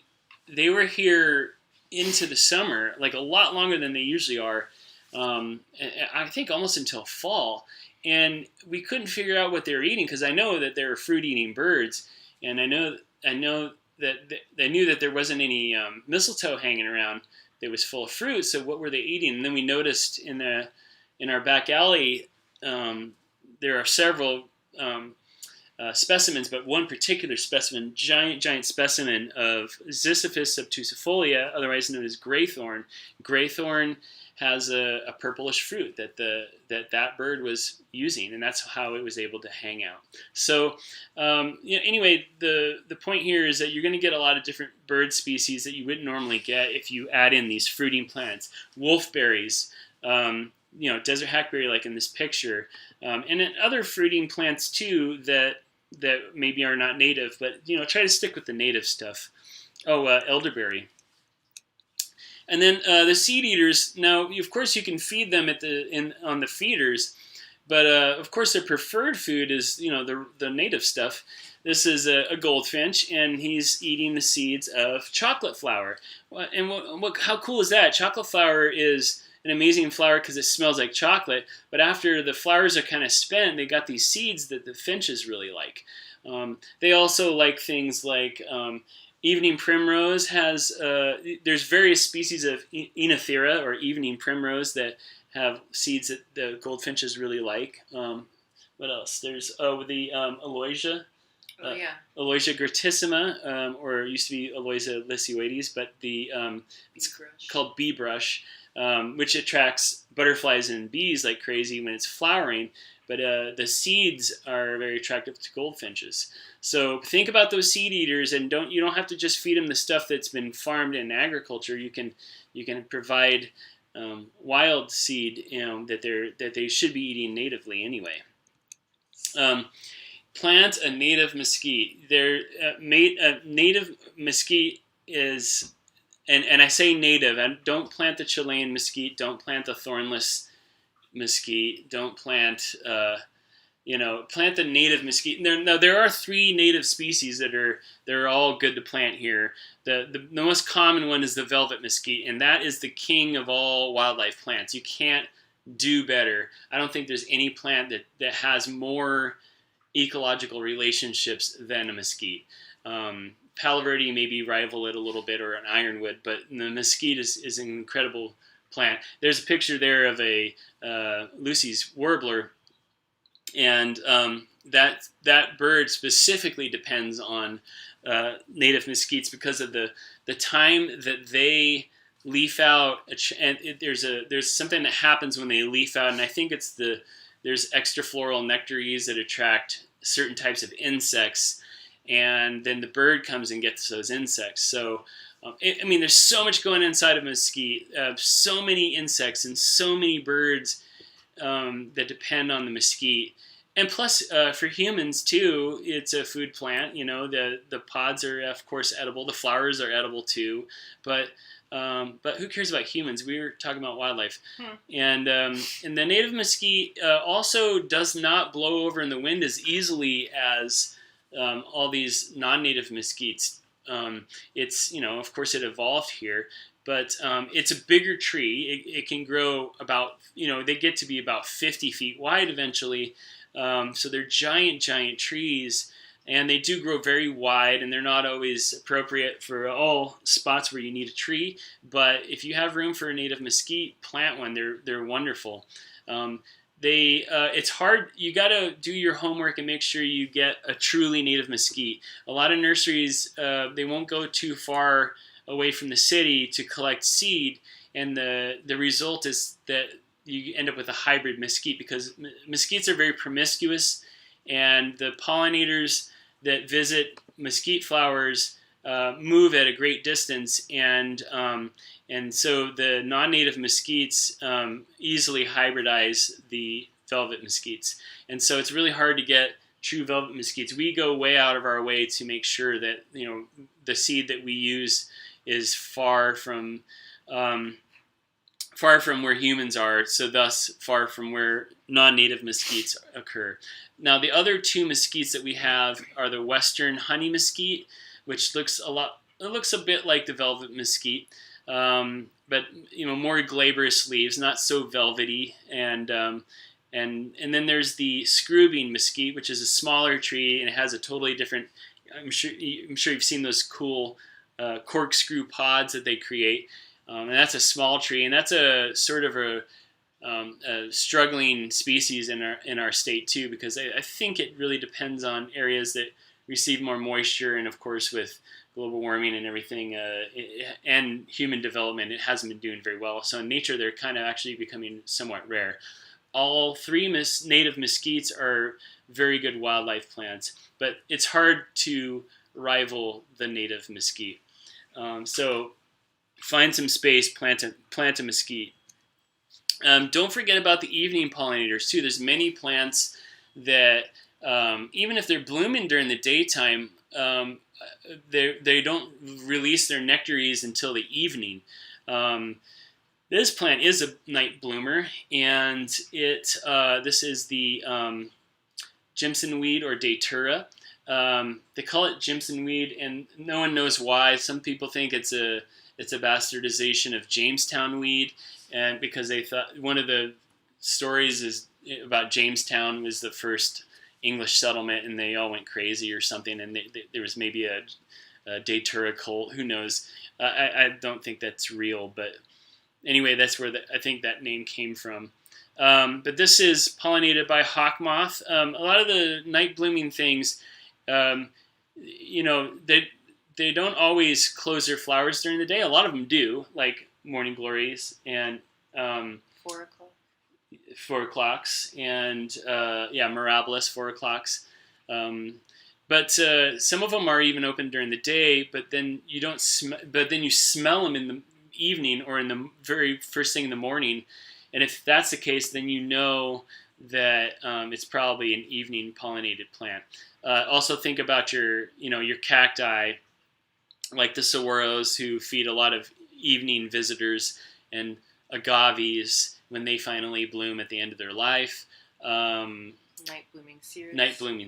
they were here into the summer, like a lot longer than they usually are. I think almost until fall. And we couldn't figure out what they were eating, because I know that they were fruit-eating birds, and I know that they knew that there wasn't any mistletoe hanging around that was full of fruit. So what were they eating? And then we noticed in our back alley, there are several specimens, but one particular specimen, giant specimen of Ziziphus obtusifolia, otherwise known as graythorn. Graythorn has a purplish fruit that bird was using, and that's how it was able to hang out. So anyway, the point here is that you're going to get a lot of different bird species that you wouldn't normally get if you add in these fruiting plants. Wolfberries, desert hackberry like in this picture, and then other fruiting plants too that maybe are not native, but try to stick with the native stuff. Elderberry. And then the seed eaters. Now, of course, you can feed them on the feeders, but of course, their preferred food is the native stuff. This is a goldfinch, and he's eating the seeds of chocolate flower. And how cool is that? Chocolate flower is an amazing flower because it smells like chocolate. But after the flowers are kind of spent, they got these seeds that the finches really like. They also like things like evening primrose has, there's various species of Enothera or evening primrose that have seeds that the goldfinches really like. What else? There's the aloysia. Aloysia gratissima, or it used to be Aloysia lysioides, but it's called bee brush, which attracts butterflies and bees like crazy when it's flowering. But the seeds are very attractive to goldfinches. So think about those seed eaters, and you don't have to just feed them the stuff that's been farmed in agriculture. You can provide wild seed, that they should be eating natively anyway. Plant a native mesquite. Native mesquite is, and I say native. And don't plant the Chilean mesquite. Don't plant the thornless mesquite. Don't plant, plant the native mesquite. There are 3 native species that are all good to plant here. The most common one is the velvet mesquite, and that is the king of all wildlife plants. You can't do better. I don't think there's any plant that has more ecological relationships than a mesquite. Palo Verde maybe rival it a little bit, or an ironwood, but the mesquite is an incredible plant. There's a picture there of a Lucy's warbler, and that bird specifically depends on native mesquites because of the time that they leaf out, and there's something that happens when they leaf out, and I think there's extrafloral nectaries that attract certain types of insects, and then the bird comes and gets those insects. So, there's so much going inside of mesquite, so many insects and so many birds that depend on the mesquite. And plus, for humans too, it's a food plant. The pods are, of course, edible. The flowers are edible too. But who cares about humans? We were talking about wildlife. And the native mesquite also does not blow over in the wind as easily as all these non-native mesquites. It's, of course, it evolved here. But it's a bigger tree. It can grow about, they get to be about 50 feet wide eventually. So they're giant, giant trees, and they do grow very wide, and they're not always appropriate for all spots where you need a tree. But if you have room for a native mesquite, plant one. They're wonderful. It's hard. You got to do your homework and make sure you get a truly native mesquite. A lot of nurseries, they won't go too far away from the city to collect seed, and the result is that you end up with a hybrid mesquite, because mesquites are very promiscuous, and the pollinators that visit mesquite flowers move at a great distance, and so the non-native mesquites easily hybridize the velvet mesquites, and so it's really hard to get true velvet mesquites. We go way out of our way to make sure that the seed that we use is far from where humans are, so thus far from where non-native mesquites occur. Now, the other two mesquites that we have are the western honey mesquite, which looks a bit like the velvet mesquite, but more glabrous leaves, not so velvety, and then there's the screwbean mesquite, which is a smaller tree, and it has a totally different. I'm sure you've seen those cool corkscrew pods that they create. And that's a small tree, and that's a sort of a struggling species in our state too, because I think it really depends on areas that receive more moisture, and of course with global warming and everything, and human development, it hasn't been doing very well. So in nature, they're kind of actually becoming somewhat rare. All three native mesquites are very good wildlife plants, but it's hard to rival the native mesquite. So find some space, plant a mesquite. Don't forget about the evening pollinators too. There's many plants that even if they're blooming during the daytime, they don't release their nectaries until the evening. This plant is a night bloomer, and this is the Jimson weed, or datura. They call it Jimson weed, and no one knows why. Some people think it's a bastardization of Jamestown weed, and because they thought one of the stories is about Jamestown was the first English settlement, and they all went crazy or something, and there was maybe a datura cult. Who knows? I don't think that's real, but anyway, that's where I think that name came from. But this is pollinated by hawk moth. A lot of the night blooming things, they don't always close their flowers during the day. A lot of them do, like morning glories and 4 o'clocks, and mirabilis 4 o'clocks. But some of them are even open during the day. But then you don't. But then you smell them in the evening or in the very first thing in the morning. And if that's the case, then you know that it's probably an evening pollinated plant. Also think about your cacti, like the saguaros, who feed a lot of evening visitors, and agaves when they finally bloom at the end of their life. Night blooming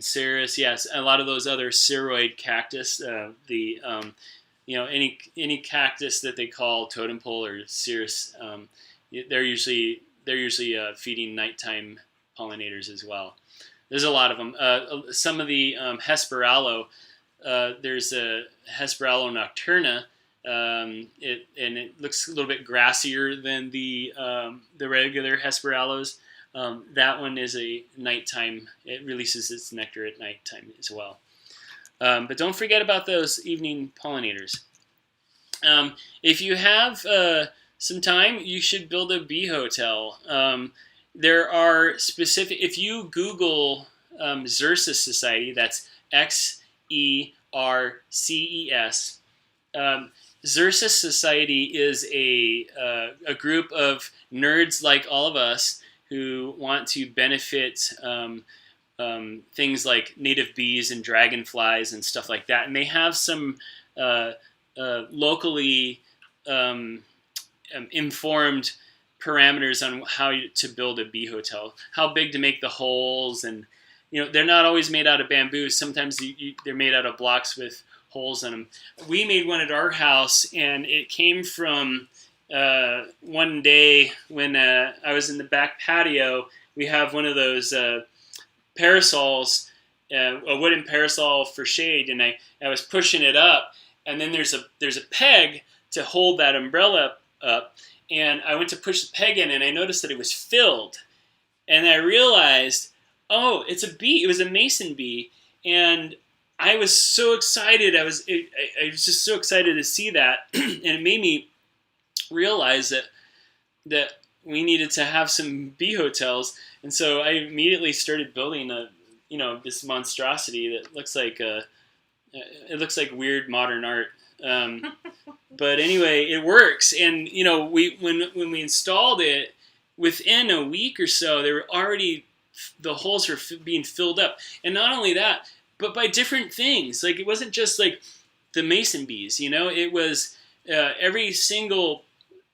cirrus. Yes. A lot of those other cirroid cactus, any cactus that they call totem pole or cirrus, they're usually feeding nighttime pollinators as well. There's a lot of them. Some of the Hesperalo, there's a Hesperalo nocturna. It looks a little bit grassier than the regular Hesperalos. That one is a nighttime. It releases its nectar at nighttime as well. But don't forget about those evening pollinators. If you have some time, you should build a bee hotel. There are specific. If you Google Xerces Society, that's Xerces. Xerces Society is a group of nerds like all of us who want to benefit things like native bees and dragonflies and stuff like that. And they have some locally informed parameters on how to build a bee hotel, how big to make the holes, and they're not always made out of bamboo. Sometimes they're made out of blocks with holes in them. We made one at our house, and it came from one day when I was in the back patio. We have one of those parasols, a wooden parasol for shade, and I was pushing it up, and then there's a peg to hold that umbrella up, and I went to push the peg in, and I noticed that it was filled, and I realized, oh, it's a bee. It was a mason bee, and I was so excited. I was just so excited to see that, and it made me realize that we needed to have some bee hotels, and so I immediately started building this monstrosity that looks like weird modern art. But anyway, it works, and when we installed it, within a week or so, the holes were being filled up, and not only that, but by different things. Like, it wasn't just like the mason bees, it was every single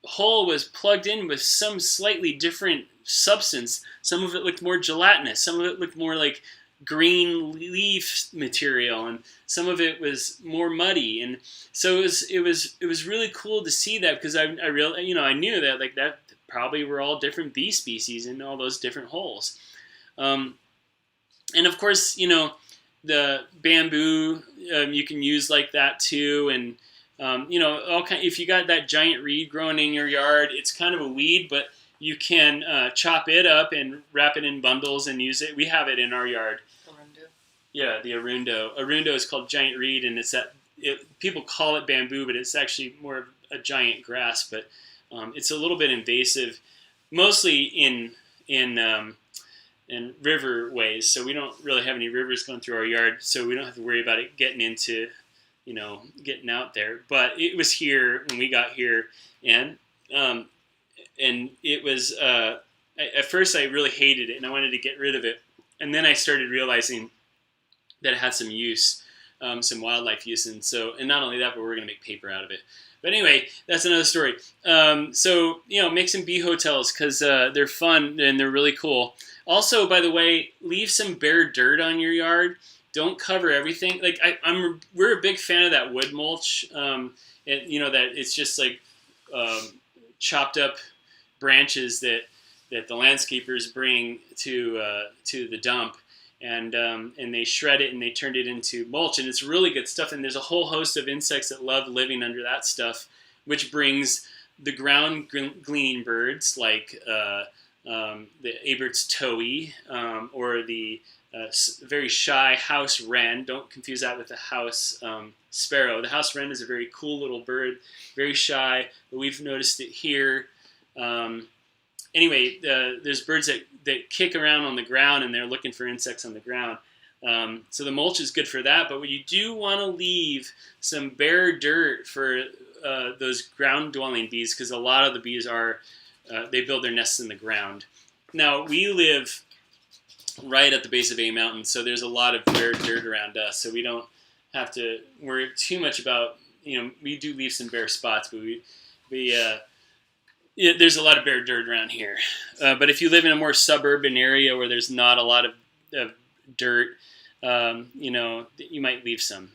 hole was plugged in with some slightly different substance. Some of it looked more gelatinous, some of it looked more like green leaf material, and some of it was more muddy. And so it was really cool to see that, because I knew that that probably were all different bee species in all those different holes. And of course, the bamboo you can use like that too, and if you got that giant reed growing in your yard, it's kind of a weed, but you can chop it up and wrap it in bundles and use it. We have it in our yard. Arundo. Yeah, the arundo. Arundo is called giant reed, and people call it bamboo, but it's actually more of a giant grass. But it's a little bit invasive, mostly in river ways. So we don't really have any rivers going through our yard, so we don't have to worry about it getting into, getting out there. But it was here when we got here, and it was, at first I really hated it, and I wanted to get rid of it. And then I started realizing that it had some use, some wildlife use. And not only that, but we're going to make paper out of it. But anyway, that's another story. So make some bee hotels, because they're fun and they're really cool. Also, by the way, leave some bare dirt on your yard. Don't cover everything. Like we're a big fan of that wood mulch. That it's just like chopped up branches that the landscapers bring to the dump, and they shred it and they turned it into mulch, and it's really good stuff. And there's a whole host of insects that love living under that stuff, which brings the ground gleaning birds like the Abert's towhee, or the very shy house wren. Don't confuse that with the house sparrow. The house wren is a very cool little bird, very shy, but we've noticed it here. Anyway, there's birds that kick around on the ground, and they're looking for insects on the ground. So the mulch is good for that, but you do want to leave some bare dirt for those ground-dwelling bees, because a lot of the bees they build their nests in the ground. Now, we live right at the base of a mountain, so there's a lot of bare dirt around us, so we don't have to worry too much about, we do leave some bare spots, but there's a lot of bare dirt around here. But if you live in a more suburban area where there's not a lot of dirt, you might leave some.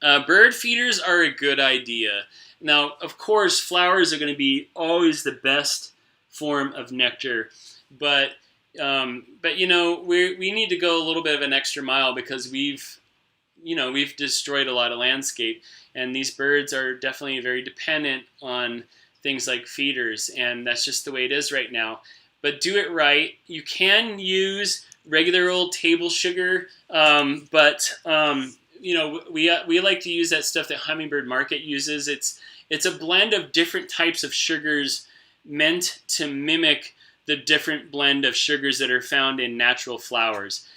Bird feeders are a good idea. Now, of course, flowers are going to be always the best form of nectar, but But we need to go a little bit of an extra mile because we've destroyed a lot of landscape, and these birds are definitely very dependent on things like feeders, and that's just the way it is right now. But do it right. You can use regular old table sugar, but we like to use that stuff that Hummingbird Market uses. It's a blend of different types of sugars meant to mimic the different blend of sugars that are found in natural flowers.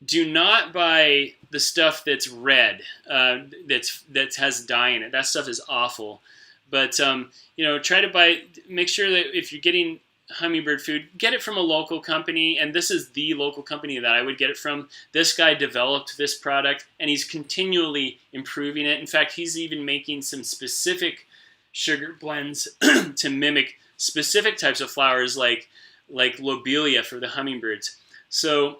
Do not buy the stuff that's red, that has dye in it. That stuff is awful. But try to make sure that if you're getting hummingbird food, get it from a local company. And this is the local company that I would get it from. This guy developed this product, and he's continually improving it. In fact, he's even making some specific sugar blends to mimic specific types of flowers, like lobelia for the hummingbirds. So,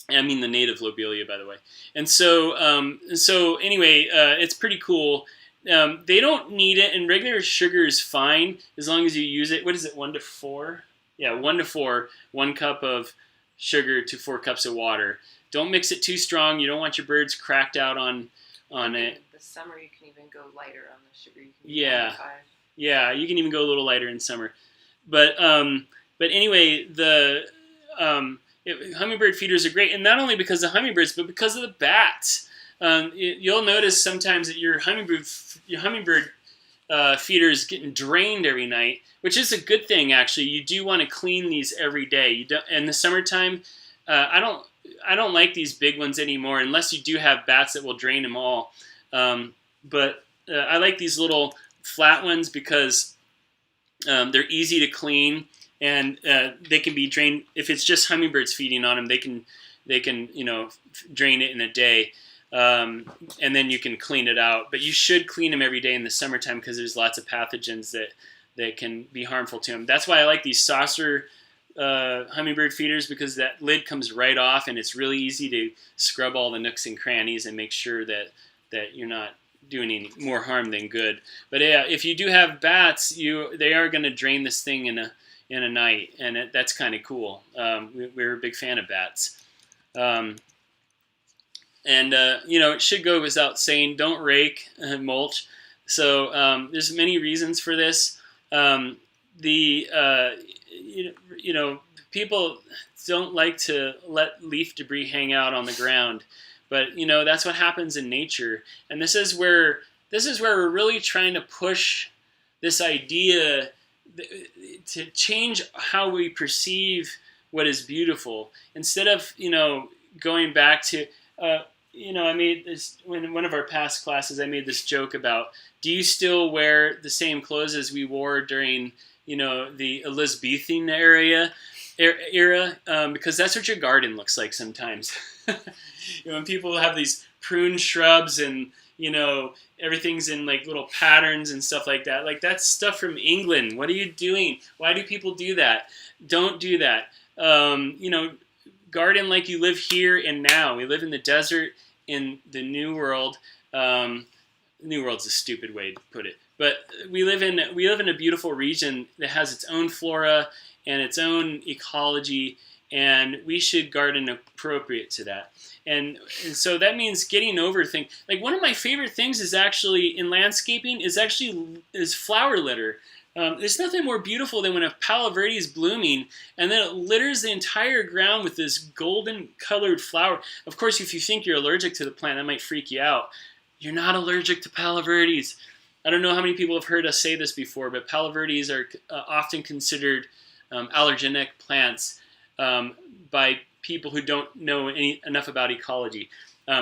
I mean the native lobelia, by the way. And so anyway, it's pretty cool. They don't need it, and regular sugar is fine as long as you use it. What is it, 1 to 4? Yeah, 1 to 4, 1 cup of sugar to 4 cups of water. Don't mix it too strong. You don't want your birds cracked out on it. The summer you can even go lighter on the sugar. You can Yeah, you can even go a little lighter in summer. But anyway, the hummingbird feeders are great, and not only because of the hummingbirds, but because of the bats. You'll notice sometimes that your hummingbird feeder is getting drained every night, which is a good thing, actually. You do want to clean these every day. In the summertime, I don't like these big ones anymore, unless you do have bats that will drain them all. But I like these little flat ones because they're easy to clean, and they can be drained. If it's just hummingbirds feeding on them, they can drain it in a day. And then you can clean it out. But you should clean them every day in the summertime because there's lots of pathogens that can be harmful to them. That's why I like these saucer hummingbird feeders, because that lid comes right off, and it's really easy to scrub all the nooks and crannies and make sure that you're not doing any more harm than good. But yeah, if you do have bats, they are going to drain this thing in a night, and that's kind of cool. We're a big fan of bats. And it should go without saying, don't rake mulch. So there's many reasons for this. People don't like to let leaf debris hang out on the ground, but that's what happens in nature. And this is where we're really trying to push this idea to change how we perceive what is beautiful, instead of going back to. I made this in one of our past classes. I made this joke about, do you still wear the same clothes as we wore during, the Elizabethan era? Because that's what your garden looks like sometimes. When people have these prune shrubs and, everything's in like little patterns and stuff like that. Like, that's stuff from England. What are you doing? Why do people do that? Don't do that. Garden like you live here and now. We live in the desert in the New World. New World's a stupid way to put it, but we live in a beautiful region that has its own flora and its own ecology, and we should garden appropriate to that. And so that means getting over things. Like, one of my favorite things is actually in landscaping is flower litter. There's nothing more beautiful than when a Palo Verde is blooming and then it litters the entire ground with this golden colored flower. Of course, if you think you're allergic to the plant, that might freak you out. You're not allergic to Palo Verdes. I don't know how many people have heard us say this before, but Palo Verdes are often considered allergenic plants by people who don't know enough about ecology.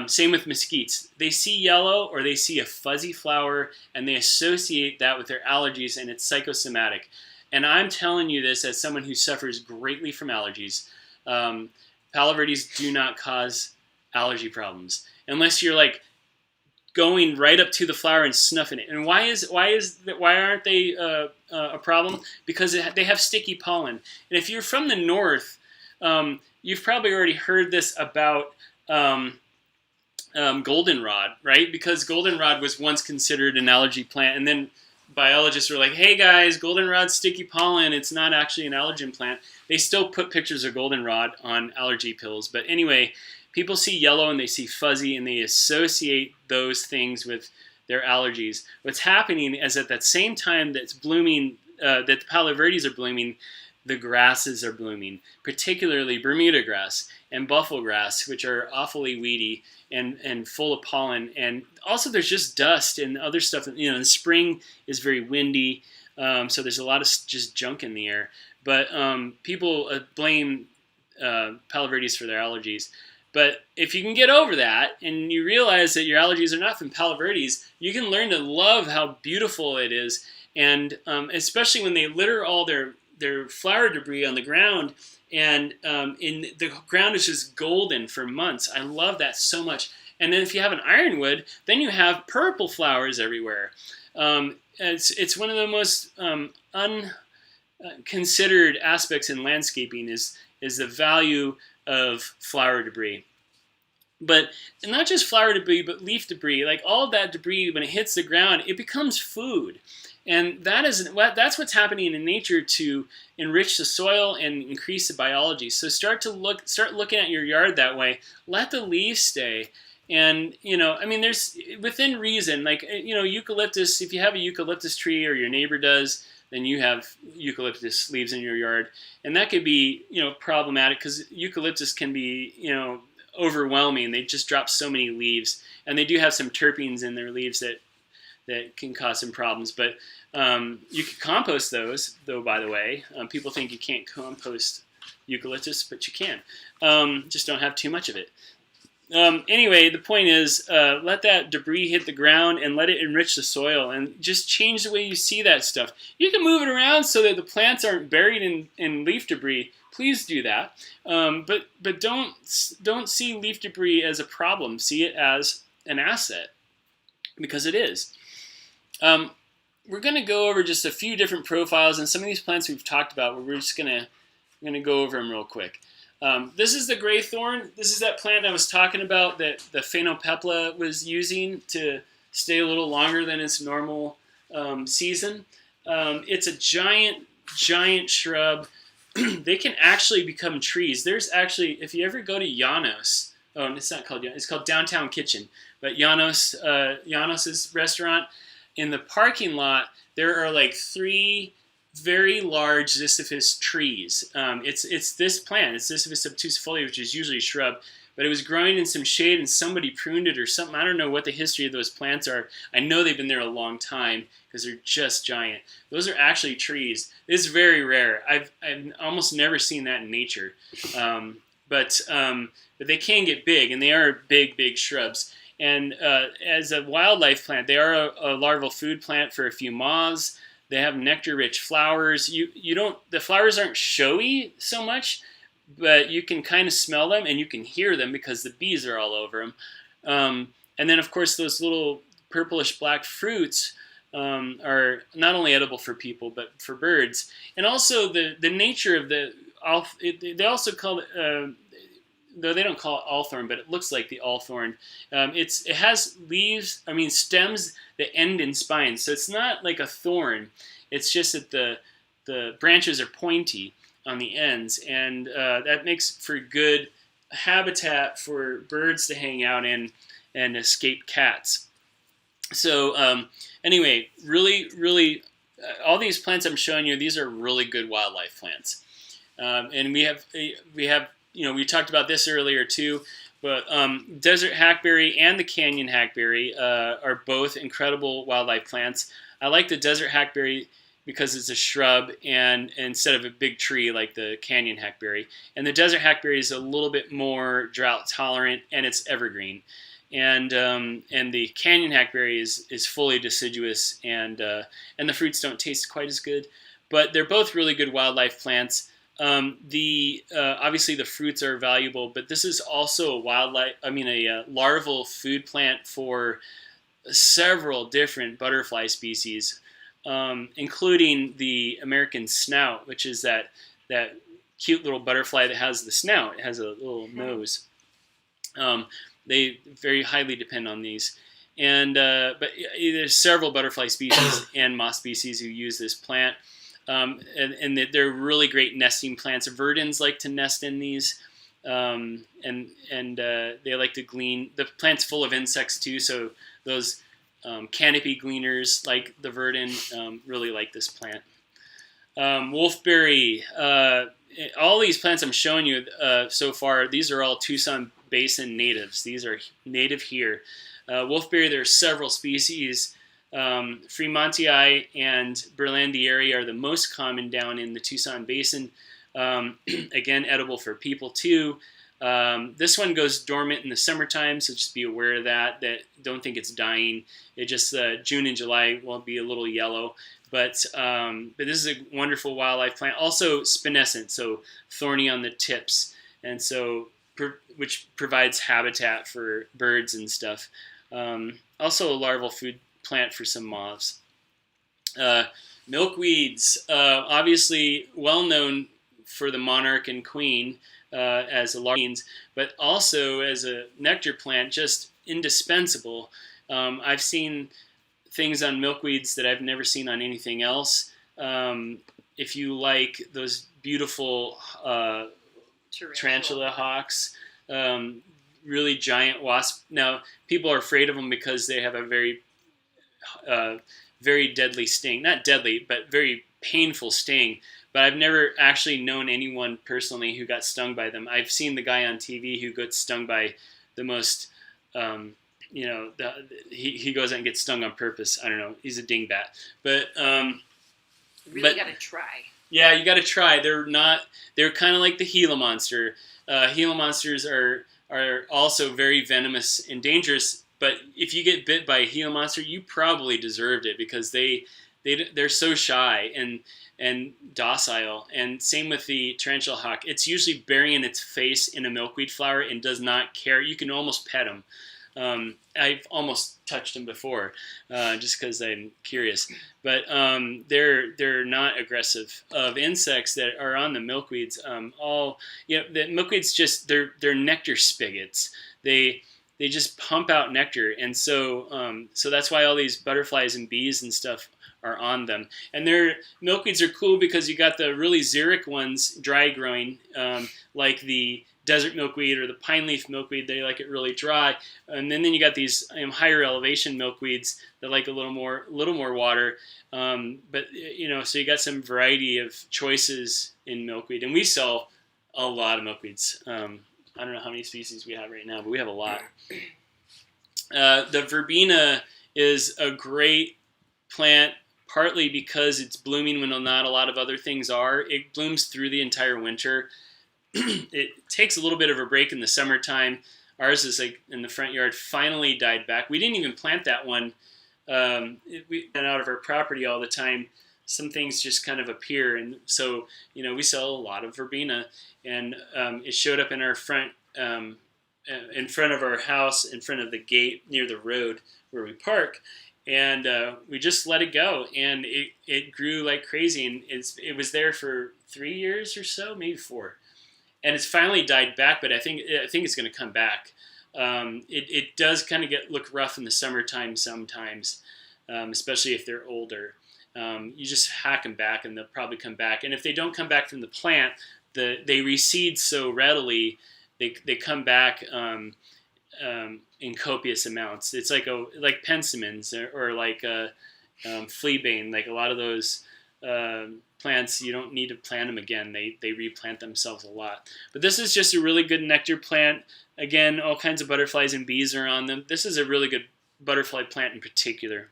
Same with mesquites. They see yellow or they see a fuzzy flower and they associate that with their allergies, and it's psychosomatic. And I'm telling you this as someone who suffers greatly from allergies. Palo Verdes do not cause allergy problems unless you're like going right up to the flower and snuffing it. And why aren't they a problem? Because they have sticky pollen. And if you're from the north, you've probably already heard this about goldenrod, right? Because goldenrod was once considered an allergy plant, and then biologists were like, hey guys, goldenrod sticky pollen, it's not actually an allergen plant. They still put pictures of goldenrod on allergy pills. But anyway, people see yellow and they see fuzzy and they associate those things with their allergies. What's happening is at that same time that's blooming, that the palo verdes are blooming, the grasses are blooming, particularly Bermuda grass and buffalo grass, which are awfully weedy and full of pollen. And also there's just dust and other stuff. The spring is very windy, so there's a lot of just junk in the air. But people blame palo verdes for their allergies. But if you can get over that and you realize that your allergies are not from palo verdes, you can learn to love how beautiful it is. And especially when they litter all their flower debris on the ground, and the ground is just golden for months. I love that so much. And then if you have an ironwood, then you have purple flowers everywhere. It's one of the most unconsidered aspects in landscaping is the value of flower debris. But not just flower debris, but leaf debris. Like all of that debris, when it hits the ground, it becomes food. And that's what's happening in nature to enrich the soil and increase the biology. So start looking at your yard that way. Let the leaves stay. And, there's within reason, like, eucalyptus, if you have a eucalyptus tree or your neighbor does, then you have eucalyptus leaves in your yard. And that could be, problematic because eucalyptus can be, overwhelming. They just drop so many leaves. And they do have some terpenes in their leaves that can cause some problems. But you can compost those, though, by the way. People think you can't compost eucalyptus, but you can. Just don't have too much of it. Anyway, the point is, let that debris hit the ground and let it enrich the soil and just change the way you see that stuff. You can move it around so that the plants aren't buried in leaf debris. Please do that. But don't see leaf debris as a problem. See it as an asset, because it is. We're going to go over just a few different profiles, and some of these plants we've talked about, where we're just going to go over them real quick. This is the gray thorn. This is that plant I was talking about that the phainopepla was using to stay a little longer than its normal season. It's a giant shrub. They can actually become trees. There's actually, if you ever go to Janos, it's not called Janos, it's called Downtown Kitchen, but Janos's restaurant, in the parking lot, there are like 3 very large Ziziphus trees. It's this plant. It's Ziziphus obtusifolia, which is usually a shrub, but it was growing in some shade and somebody pruned it or something. I don't know what the history of those plants are. I know they've been there a long time because they're just giant. Those are actually trees. It's very rare. I've almost never seen that in nature. But they can get big, and they are big shrubs. And as a wildlife plant, they are a larval food plant for a few moths. They have nectar-rich flowers. The flowers aren't showy so much, but you can kind of smell them and you can hear them because the bees are all over them. And then, of course, those little purplish black fruits are not only edible for people but for birds. And also the nature of they also call it. Though they don't call it allthorn, but it looks like the allthorn. It has stems that end in spines, so it's not like a thorn. It's just that the branches are pointy on the ends, and that makes for good habitat for birds to hang out in and escape cats. So anyway, really, all these plants I'm showing you, these are really good wildlife plants, and we have. We talked about this earlier too, but desert hackberry and the canyon hackberry are both incredible wildlife plants. I like the desert hackberry because it's a shrub and instead of a big tree like the canyon hackberry. And the desert hackberry is a little bit more drought tolerant and it's evergreen. And the canyon hackberry is fully deciduous and the fruits don't taste quite as good. But they're both really good wildlife plants. Obviously the fruits are valuable, but this is also a larval food plant for several different butterfly species, including the American snout, which is that cute little butterfly that has the snout. It has a little nose. They very highly depend on these. but there's several butterfly species and moth species who use this plant, and they're really great nesting plants. Verdins like to nest in these, and they like to glean. The plant's full of insects too, so those canopy gleaners like the verdin really like this plant. Wolfberry. All these plants I'm showing you so far, these are all Tucson Basin natives. These are native here. Wolfberry, there are several species. Fremontii and Berlandieri are the most common down in the Tucson Basin. Again, edible for people too. This one goes dormant in the summertime, so just be aware of that. Don't think it's dying. It just June and July will be a little yellow. But this is a wonderful wildlife plant. Also spinescent, so thorny on the tips, and so which provides habitat for birds and stuff. Also a larval food plant for some moths. Milkweeds, obviously well known for the monarch and queen as a larval, but also as a nectar plant, just indispensable. I've seen things on milkweeds that I've never seen on anything else. If you like those beautiful tarantula hawks, really giant wasp. Now, people are afraid of them because they have a very, very deadly sting. Not deadly, but very painful sting. But I've never actually known anyone personally who got stung by them. I've seen the guy on TV who got stung by the most... he goes out and gets stung on purpose. I don't know. He's a dingbat. But gotta try. Yeah, you gotta try. They're kind of like the Gila monster. Gila monsters are also very venomous and dangerous. But if you get bit by a Gila monster, you probably deserved it because they're so shy and docile. And same with the tarantula hawk. It's usually burying its face in a milkweed flower and does not care. You can almost pet them. I've almost touched them before, just because I'm curious. But they're not aggressive. Of insects that are on the milkweeds, the milkweeds they're nectar spigots. They just pump out nectar, and so that's why all these butterflies and bees and stuff are on them. And their milkweeds are cool because you got the really xeric ones, dry growing, like the desert milkweed or the pine leaf milkweed. They like it really dry, and then you got these higher elevation milkweeds that like a little more water. But so you got some variety of choices in milkweed, and we sell a lot of milkweeds. I don't know how many species we have right now, but we have a lot. The verbena is a great plant, partly because it's blooming when not a lot of other things are. It blooms through the entire winter. It takes a little bit of a break in the summertime. Ours is like in the front yard, finally died back. We didn't even plant that one. We went out of our property all the time. Some things just kind of appear. And so, we sell a lot of verbena. And it showed up in our front, in front of our house, in front of the gate near the road where we park. And we just let it go. And it grew like crazy. And it was there for 3 years or so, maybe 4. And it's finally died back, but I think it's going to come back. It does kind of look rough in the summertime sometimes, especially if they're older. You just hack them back, and they'll probably come back. And if they don't come back from the plant, they reseed so readily. They come back in copious amounts. It's like pensimins or like fleabane. Like a lot of those plants, you don't need to plant them again. They replant themselves a lot. But this is just a really good nectar plant. Again, all kinds of butterflies and bees are on them. This is a really good butterfly plant in particular.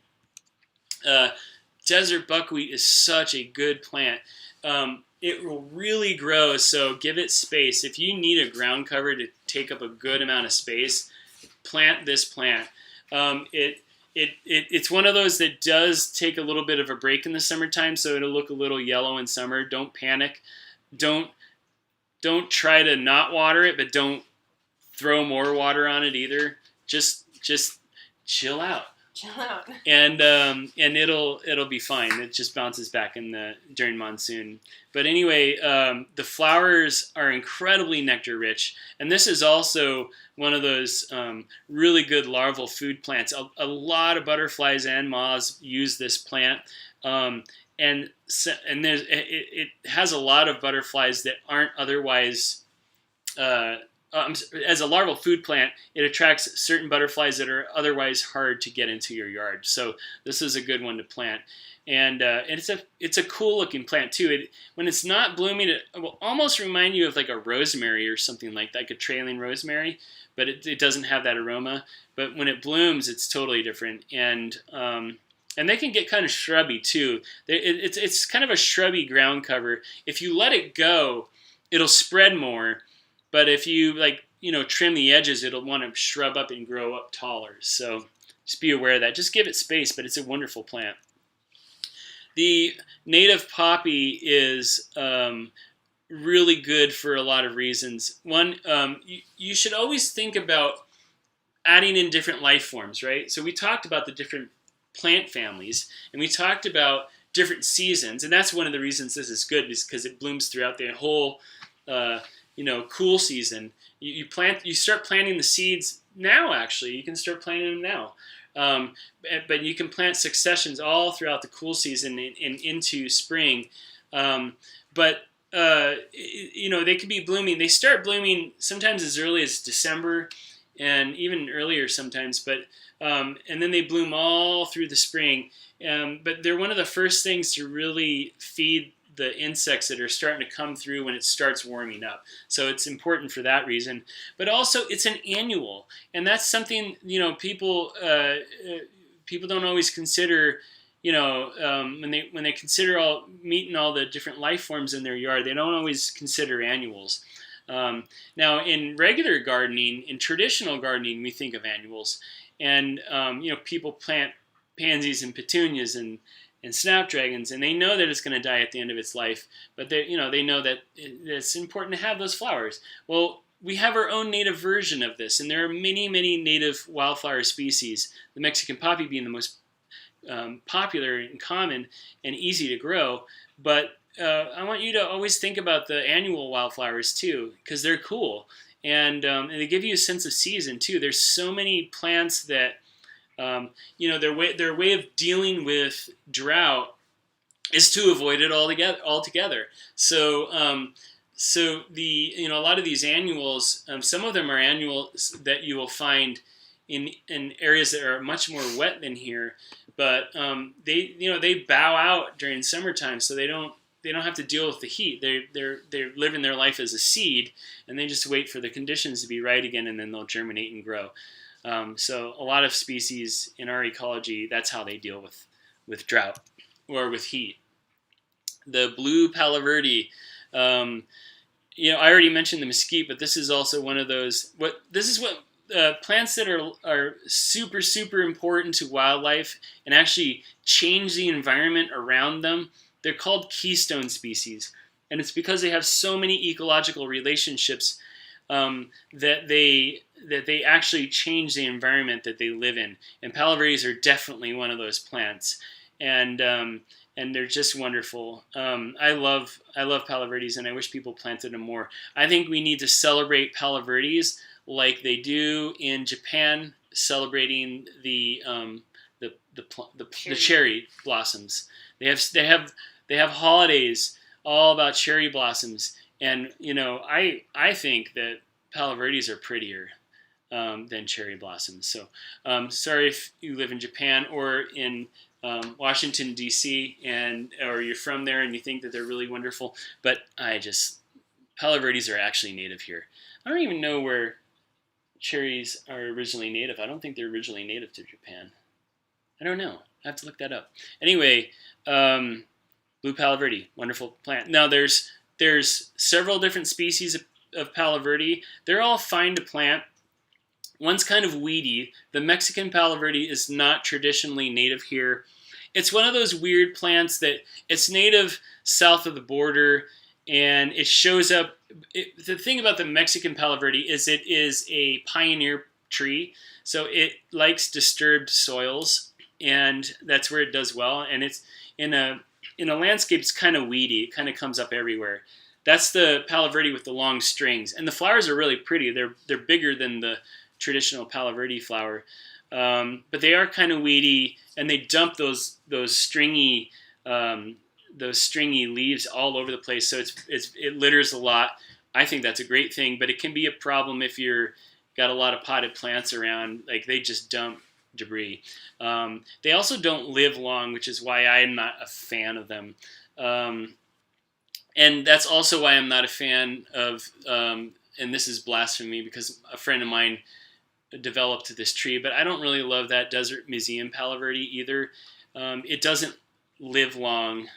Desert buckwheat is such a good plant. It will really grow, so give it space. If you need a ground cover to take up a good amount of space, plant this plant. It's one of those that does take a little bit of a break in the summertime, so it'll look a little yellow in summer. Don't panic. Don't try to not water it, but don't throw more water on it either. Just chill out. Chill out. And it'll be fine. It just bounces back during monsoon. But anyway, the flowers are incredibly nectar rich, and this is also one of those really good larval food plants. A lot of butterflies and moths use this plant, and it has a lot of butterflies that aren't otherwise. As a larval food plant, it attracts certain butterflies that are otherwise hard to get into your yard. So this is a good one to plant, and it's a cool looking plant too. When it's not blooming, it will almost remind you of like a rosemary or something like a trailing rosemary, but it doesn't have that aroma. But when it blooms, it's totally different, and they can get kind of shrubby too. It's kind of a shrubby ground cover. If you let it go, it'll spread more. But if you trim the edges, it'll want to shrub up and grow up taller. So just be aware of that. Just give it space, but it's a wonderful plant. The native poppy is really good for a lot of reasons. One, you should always think about adding in different life forms, right? So we talked about the different plant families, and we talked about different seasons, and that's one of the reasons this is good, is because it blooms throughout the whole cool season. You start planting the seeds now. Actually, you can start planting them now, but you can plant successions all throughout the cool season and into spring. But they can be blooming. They start blooming sometimes as early as December, and even earlier sometimes. But and then they bloom all through the spring. But they're one of the first things to really feed the insects that are starting to come through when it starts warming up. So it's important for that reason. But also it's an annual, and that's something people don't always consider. When they consider meeting all the different life forms in their yard, they don't always consider annuals. Now in regular gardening, in traditional gardening, we think of annuals, and people plant pansies and petunias and snapdragons, and they know that it's going to die at the end of its life, but they know that it's important to have those flowers. Well, we have our own native version of this, and there are many, many native wildflower species, the Mexican poppy being the most popular and common and easy to grow. But I want you to always think about the annual wildflowers too, because they're cool, and they give you a sense of season too. There's so many plants that their way of dealing with drought is to avoid it altogether. So a lot of these annuals, some of them are annuals that you will find in areas that are much more wet than here, but they bow out during summertime, so they don't have to deal with the heat. They're living their life as a seed, and they just wait for the conditions to be right again, and then they'll germinate and grow. So a lot of species in our ecology, that's how they deal with drought or with heat. The blue palo verde, I already mentioned the mesquite, but this is also one of those. Plants that are super, super important to wildlife and actually change the environment around them. They're called keystone species, and it's because they have so many ecological relationships that they actually change the environment that they live in. And palo verdes are definitely one of those plants, and they're just wonderful. I love palo verdes, and I wish people planted them more. I think we need to celebrate palo verdes like they do in Japan, celebrating the cherry blossoms. They have holidays all about cherry blossoms. And I think that palo verdes are prettier than cherry blossoms. So sorry if you live in Japan or in Washington D.C. or you're from there and you think that they're really wonderful, but palo verdes are actually native here. I don't even know where cherries are originally native. I don't think they're originally native to Japan. I don't know. I have to look that up. Anyway, blue palo verde, wonderful plant. Now there's several different species of palo verde. They're all fine to plant. One's kind of weedy. The Mexican palo verde is not traditionally native here. It's one of those weird plants that it's native south of the border, and it shows up. The thing about the Mexican palo verde is it is a pioneer tree, so it likes disturbed soils, and that's where it does well. And it's in a landscape, it's kind of weedy. It kind of comes up everywhere. That's the Palo Verde with the long strings, and the flowers are really pretty. They're bigger than the traditional Palo Verde flower, but they are kind of weedy, and they dump those stringy leaves all over the place. So it litters a lot. I think that's a great thing, but it can be a problem if you're got a lot of potted plants around. Like, they just dump debris. They also don't live long, which is why I'm not a fan of them. And that's also why I'm not a fan of, and this is blasphemy because a friend of mine developed this tree, but I don't really love that Desert Museum Palo Verde either. It doesn't live long.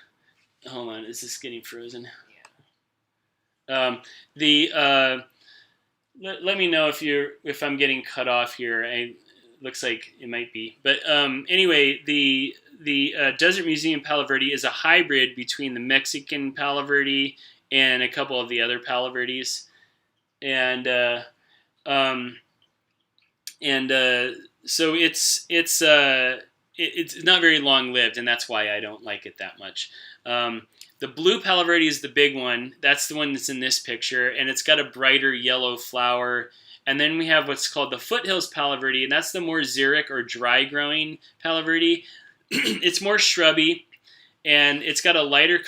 Hold on, is this getting frozen? Yeah. Let me know if I'm getting cut off here. Looks like it might be. But anyway, the Desert Museum Palo Verde is a hybrid between the Mexican Palo Verde and a couple of the other Palo Verdes, and so it's not very long lived, and that's why I don't like it that much. The blue Palo Verde is the big one. That's the one that's in this picture, and it's got a brighter yellow flower. And then we have what's called the Foothills Palo Verde, and that's the more xeric or dry growing Palo Verde. It's more shrubby, and it's got a lighter